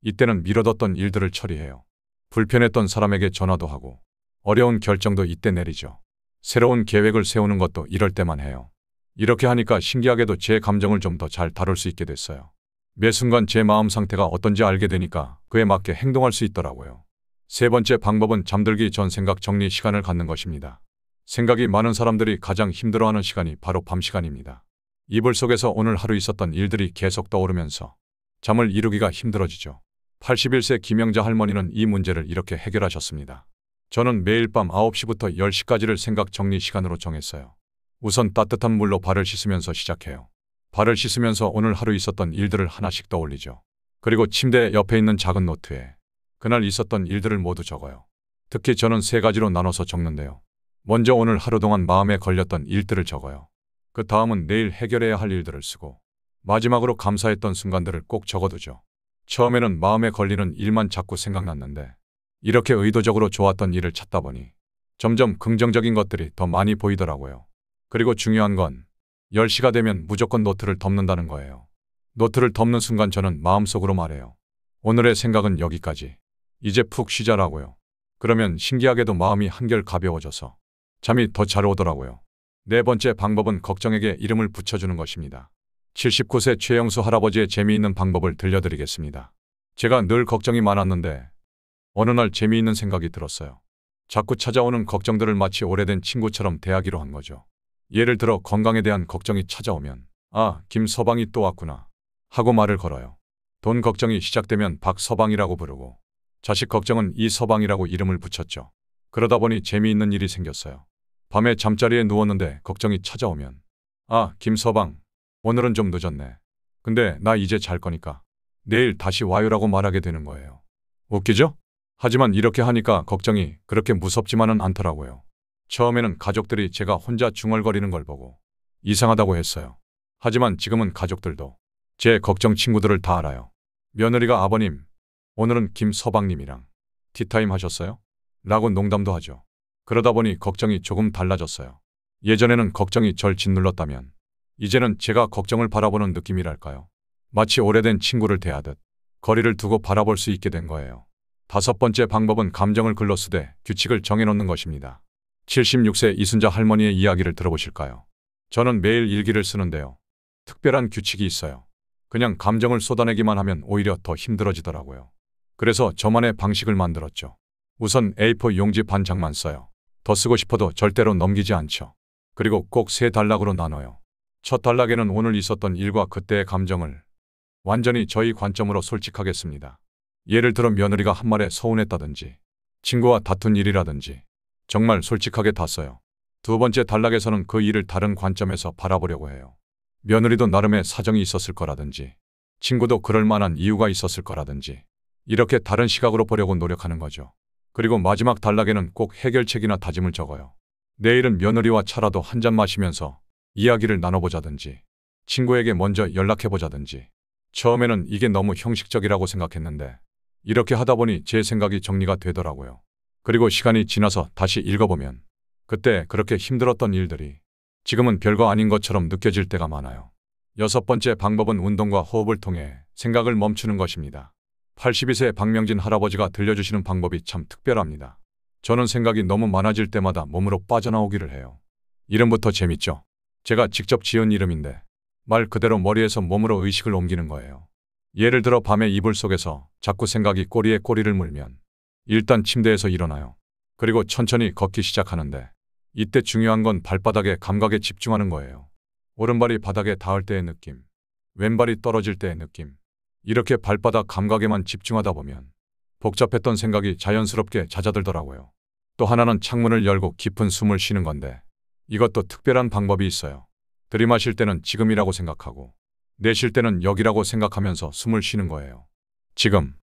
이때는 미뤄뒀던 일들을 처리해요. 불편했던 사람에게 전화도 하고 어려운 결정도 이때 내리죠. 새로운 계획을 세우는 것도 이럴 때만 해요. 이렇게 하니까 신기하게도 제 감정을 좀 더 잘 다룰 수 있게 됐어요. 매 순간 제 마음 상태가 어떤지 알게 되니까 그에 맞게 행동할 수 있더라고요. 세 번째 방법은 잠들기 전 생각 정리 시간을 갖는 것입니다. 생각이 많은 사람들이 가장 힘들어하는 시간이 바로 밤 시간입니다. 이불 속에서 오늘 하루 있었던 일들이 계속 떠오르면서 잠을 이루기가 힘들어지죠. 81세 김영자 할머니는 이 문제를 이렇게 해결하셨습니다. 저는 매일 밤 9시부터 10시까지를 생각 정리 시간으로 정했어요. 우선 따뜻한 물로 발을 씻으면서 시작해요. 발을 씻으면서 오늘 하루 있었던 일들을 하나씩 떠올리죠. 그리고 침대 옆에 있는 작은 노트에 그날 있었던 일들을 모두 적어요. 특히 저는 세 가지로 나눠서 적는데요. 먼저 오늘 하루 동안 마음에 걸렸던 일들을 적어요. 그 다음은 내일 해결해야 할 일들을 쓰고 마지막으로 감사했던 순간들을 꼭 적어두죠. 처음에는 마음에 걸리는 일만 자꾸 생각났는데 이렇게 의도적으로 좋았던 일을 찾다 보니 점점 긍정적인 것들이 더 많이 보이더라고요. 그리고 중요한 건 10시가 되면 무조건 노트를 덮는다는 거예요. 노트를 덮는 순간 저는 마음속으로 말해요. 오늘의 생각은 여기까지. 이제 푹 쉬자라고요. 그러면 신기하게도 마음이 한결 가벼워져서 잠이 더 잘 오더라고요. 네 번째 방법은 걱정에게 이름을 붙여주는 것입니다. 79세 최영수 할아버지의 재미있는 방법을 들려드리겠습니다. 제가 늘 걱정이 많았는데 어느 날 재미있는 생각이 들었어요. 자꾸 찾아오는 걱정들을 마치 오래된 친구처럼 대하기로 한 거죠. 예를 들어 건강에 대한 걱정이 찾아오면 아, 김서방이 또 왔구나 하고 말을 걸어요. 돈 걱정이 시작되면 박서방이라고 부르고 자식 걱정은 이서방이라고 이름을 붙였죠. 그러다 보니 재미있는 일이 생겼어요. 밤에 잠자리에 누웠는데 걱정이 찾아오면 아, 김서방, 오늘은 좀 늦었네. 근데 나 이제 잘 거니까 내일 다시 와요라고 말하게 되는 거예요. 웃기죠? 하지만 이렇게 하니까 걱정이 그렇게 무섭지만은 않더라고요. 처음에는 가족들이 제가 혼자 중얼거리는 걸 보고 이상하다고 했어요. 하지만 지금은 가족들도 제 걱정 친구들을 다 알아요. 며느리가 아버님, 오늘은 김서방님이랑 티타임 하셨어요? 라고 농담도 하죠. 그러다 보니 걱정이 조금 달라졌어요. 예전에는 걱정이 절 짓눌렀다면 이제는 제가 걱정을 바라보는 느낌이랄까요. 마치 오래된 친구를 대하듯 거리를 두고 바라볼 수 있게 된 거예요. 다섯 번째 방법은 감정을 글로 쓰되 규칙을 정해놓는 것입니다. 76세 이순자 할머니의 이야기를 들어보실까요? 저는 매일 일기를 쓰는데요. 특별한 규칙이 있어요. 그냥 감정을 쏟아내기만 하면 오히려 더 힘들어지더라고요. 그래서 저만의 방식을 만들었죠. 우선 A4 용지 반 장만 써요. 더 쓰고 싶어도 절대로 넘기지 않죠. 그리고 꼭 세 단락으로 나눠요. 첫 단락에는 오늘 있었던 일과 그때의 감정을 완전히 저희 관점으로 솔직하게 씁니다. 예를 들어 며느리가 한 말에 서운했다든지 친구와 다툰 일이라든지 정말 솔직하게 다 써요. 두 번째 단락에서는 그 일을 다른 관점에서 바라보려고 해요. 며느리도 나름의 사정이 있었을 거라든지 친구도 그럴 만한 이유가 있었을 거라든지 이렇게 다른 시각으로 보려고 노력하는 거죠. 그리고 마지막 단락에는 꼭 해결책이나 다짐을 적어요. 내일은 며느리와 차라도 한잔 마시면서 이야기를 나눠보자든지 친구에게 먼저 연락해보자든지 처음에는 이게 너무 형식적이라고 생각했는데 이렇게 하다 보니 제 생각이 정리가 되더라고요. 그리고 시간이 지나서 다시 읽어보면 그때 그렇게 힘들었던 일들이 지금은 별거 아닌 것처럼 느껴질 때가 많아요. 여섯 번째 방법은 운동과 호흡을 통해 생각을 멈추는 것입니다. 82세 박명진 할아버지가 들려주시는 방법이 참 특별합니다. 저는 생각이 너무 많아질 때마다 몸으로 빠져나오기를 해요. 이름부터 재밌죠? 제가 직접 지은 이름인데 말 그대로 머리에서 몸으로 의식을 옮기는 거예요. 예를 들어 밤에 이불 속에서 자꾸 생각이 꼬리에 꼬리를 물면 일단 침대에서 일어나요. 그리고 천천히 걷기 시작하는데 이때 중요한 건 발바닥의 감각에 집중하는 거예요. 오른발이 바닥에 닿을 때의 느낌, 왼발이 떨어질 때의 느낌. 이렇게 발바닥 감각에만 집중하다 보면 복잡했던 생각이 자연스럽게 잦아들더라고요. 또 하나는 창문을 열고 깊은 숨을 쉬는 건데 이것도 특별한 방법이 있어요. 들이마실 때는 지금이라고 생각하고 내쉴 때는 여기라고 생각하면서 숨을 쉬는 거예요. 지금,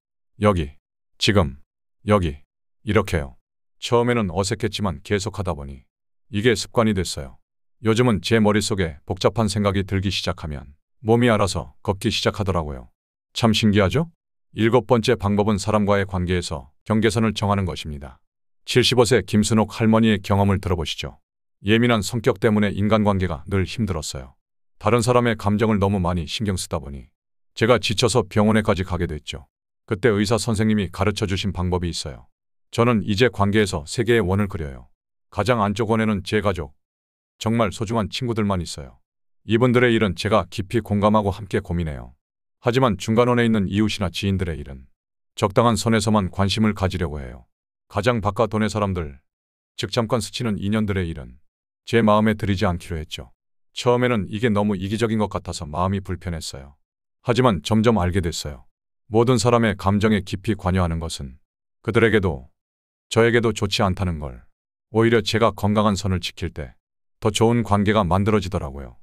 여기, 지금, 여기 이렇게요. 처음에는 어색했지만 계속하다 보니 이게 습관이 됐어요. 요즘은 제 머릿속에 복잡한 생각이 들기 시작하면 몸이 알아서 걷기 시작하더라고요. 참 신기하죠? 일곱 번째 방법은 사람과의 관계에서 경계선을 정하는 것입니다. 75세 김순옥 할머니의 경험을 들어보시죠. 예민한 성격 때문에 인간관계가 늘 힘들었어요. 다른 사람의 감정을 너무 많이 신경 쓰다 보니 제가 지쳐서 병원에까지 가게 됐죠. 그때 의사 선생님이 가르쳐 주신 방법이 있어요. 저는 이제 관계에서 세 개의 원을 그려요. 가장 안쪽 원에는 제 가족, 정말 소중한 친구들만 있어요. 이분들의 일은 제가 깊이 공감하고 함께 고민해요. 하지만 중간원에 있는 이웃이나 지인들의 일은 적당한 선에서만 관심을 가지려고 해요. 가장 바깥 원의 사람들, 즉 잠깐 스치는 인연들의 일은 제 마음에 들이지 않기로 했죠. 처음에는 이게 너무 이기적인 것 같아서 마음이 불편했어요. 하지만 점점 알게 됐어요. 모든 사람의 감정에 깊이 관여하는 것은 그들에게도 저에게도 좋지 않다는 걸. 오히려 제가 건강한 선을 지킬 때 더 좋은 관계가 만들어지더라고요.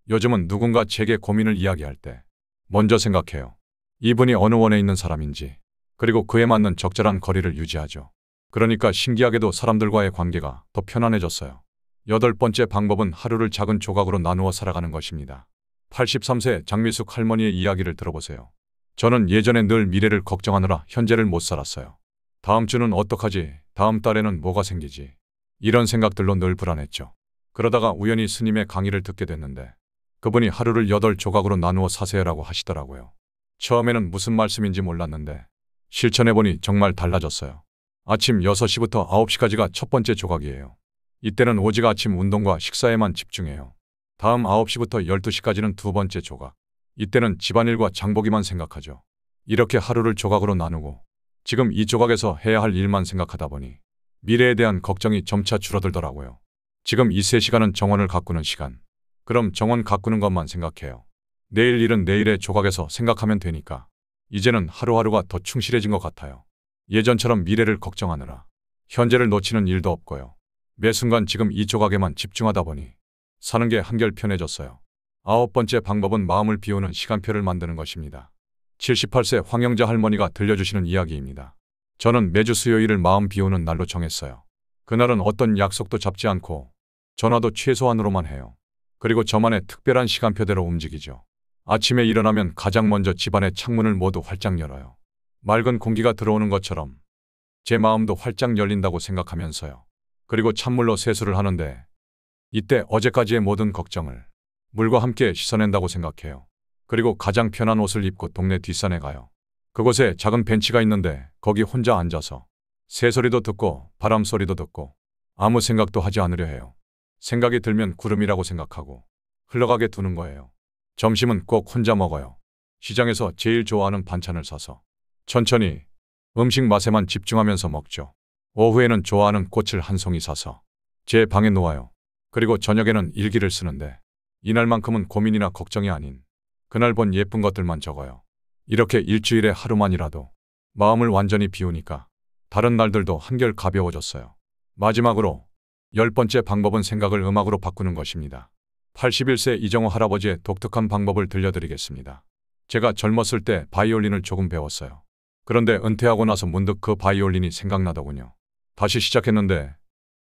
요즘은 누군가 제게 고민을 이야기할 때 먼저 생각해요. 이분이 어느 원에 있는 사람인지, 그리고 그에 맞는 적절한 거리를 유지하죠. 그러니까 신기하게도 사람들과의 관계가 더 편안해졌어요. 여덟 번째 방법은 하루를 작은 조각으로 나누어 살아가는 것입니다. 83세 장미숙 할머니의 이야기를 들어보세요. 저는 예전에 늘 미래를 걱정하느라 현재를 못 살았어요. 다음 주는 어떡하지? 다음 달에는 뭐가 생기지? 이런 생각들로 늘 불안했죠. 그러다가 우연히 스님의 강의를 듣게 됐는데 그분이 하루를 8조각으로 나누어 사세요라고 하시더라고요. 처음에는 무슨 말씀인지 몰랐는데 실천해보니 정말 달라졌어요. 아침 6시부터 9시까지가 첫 번째 조각이에요. 이때는 오직 아침 운동과 식사에만 집중해요. 다음 9시부터 12시까지는 두 번째 조각. 이때는 집안일과 장보기만 생각하죠. 이렇게 하루를 조각으로 나누고 지금 이 조각에서 해야 할 일만 생각하다 보니 미래에 대한 걱정이 점차 줄어들더라고요. 지금 이 3시간은 정원을 가꾸는 시간. 그럼 정원 가꾸는 것만 생각해요. 내일 일은 내일의 조각에서 생각하면 되니까 이제는 하루하루가 더 충실해진 것 같아요. 예전처럼 미래를 걱정하느라 현재를 놓치는 일도 없고요. 매 순간 지금 이 조각에만 집중하다 보니 사는 게 한결 편해졌어요. 아홉 번째 방법은 마음을 비우는 시간표를 만드는 것입니다. 78세 황영자 할머니가 들려주시는 이야기입니다. 저는 매주 수요일을 마음 비우는 날로 정했어요. 그날은 어떤 약속도 잡지 않고 전화도 최소한으로만 해요. 그리고 저만의 특별한 시간표대로 움직이죠. 아침에 일어나면 가장 먼저 집안의 창문을 모두 활짝 열어요. 맑은 공기가 들어오는 것처럼 제 마음도 활짝 열린다고 생각하면서요. 그리고 찬물로 세수를 하는데 이때 어제까지의 모든 걱정을 물과 함께 씻어낸다고 생각해요. 그리고 가장 편한 옷을 입고 동네 뒷산에 가요. 그곳에 작은 벤치가 있는데 거기 혼자 앉아서 새소리도 듣고 바람 소리도 듣고 아무 생각도 하지 않으려 해요. 생각이 들면 구름이라고 생각하고 흘러가게 두는 거예요. 점심은 꼭 혼자 먹어요. 시장에서 제일 좋아하는 반찬을 사서 천천히 음식 맛에만 집중하면서 먹죠. 오후에는 좋아하는 꽃을 한 송이 사서 제 방에 놓아요. 그리고 저녁에는 일기를 쓰는데 이날만큼은 고민이나 걱정이 아닌 그날 본 예쁜 것들만 적어요. 이렇게 일주일에 하루만이라도 마음을 완전히 비우니까 다른 날들도 한결 가벼워졌어요. 마지막으로 10번째 방법은 생각을 음악으로 바꾸는 것입니다. 81세 이정호 할아버지의 독특한 방법을 들려드리겠습니다. 제가 젊었을 때 바이올린을 조금 배웠어요. 그런데 은퇴하고 나서 문득 그 바이올린이 생각나더군요. 다시 시작했는데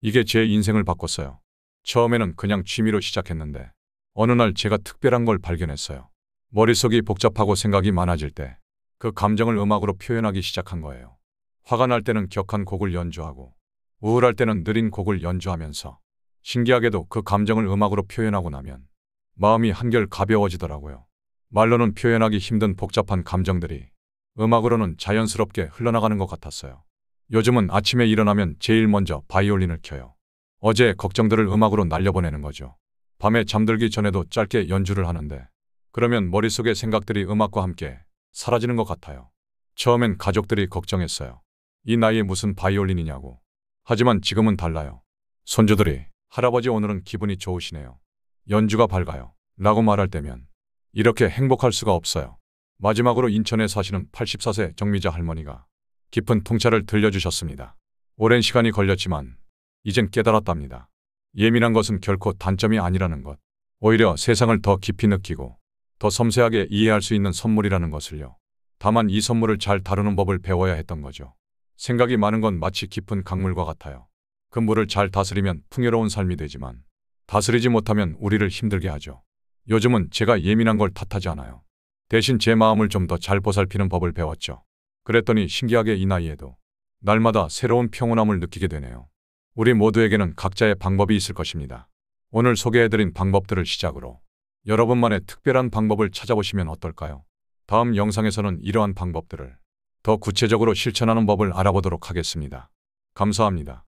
이게 제 인생을 바꿨어요. 처음에는 그냥 취미로 시작했는데 어느 날 제가 특별한 걸 발견했어요. 머릿속이 복잡하고 생각이 많아질 때 그 감정을 음악으로 표현하기 시작한 거예요. 화가 날 때는 격한 곡을 연주하고 우울할 때는 느린 곡을 연주하면서 신기하게도 그 감정을 음악으로 표현하고 나면 마음이 한결 가벼워지더라고요. 말로는 표현하기 힘든 복잡한 감정들이 음악으로는 자연스럽게 흘러나가는 것 같았어요. 요즘은 아침에 일어나면 제일 먼저 바이올린을 켜요. 어제의 걱정들을 음악으로 날려보내는 거죠. 밤에 잠들기 전에도 짧게 연주를 하는데 그러면 머릿속의 생각들이 음악과 함께 사라지는 것 같아요. 처음엔 가족들이 걱정했어요. 이 나이에 무슨 바이올린이냐고. 하지만 지금은 달라요. 손주들이 할아버지 오늘은 기분이 좋으시네요. 연주가 밝아요. 라고 말할 때면 이렇게 행복할 수가 없어요. 마지막으로 인천에 사시는 84세 정미자 할머니가 깊은 통찰을 들려주셨습니다. 오랜 시간이 걸렸지만 이젠 깨달았답니다. 예민한 것은 결코 단점이 아니라는 것. 오히려 세상을 더 깊이 느끼고 더 섬세하게 이해할 수 있는 선물이라는 것을요. 다만 이 선물을 잘 다루는 법을 배워야 했던 거죠. 생각이 많은 건 마치 깊은 강물과 같아요. 그 물을 잘 다스리면 풍요로운 삶이 되지만 다스리지 못하면 우리를 힘들게 하죠. 요즘은 제가 예민한 걸 탓하지 않아요. 대신 제 마음을 좀 더 잘 보살피는 법을 배웠죠. 그랬더니 신기하게 이 나이에도 날마다 새로운 평온함을 느끼게 되네요. 우리 모두에게는 각자의 방법이 있을 것입니다. 오늘 소개해드린 방법들을 시작으로 여러분만의 특별한 방법을 찾아보시면 어떨까요? 다음 영상에서는 이러한 방법들을 더 구체적으로 실천하는 법을 알아보도록 하겠습니다. 감사합니다.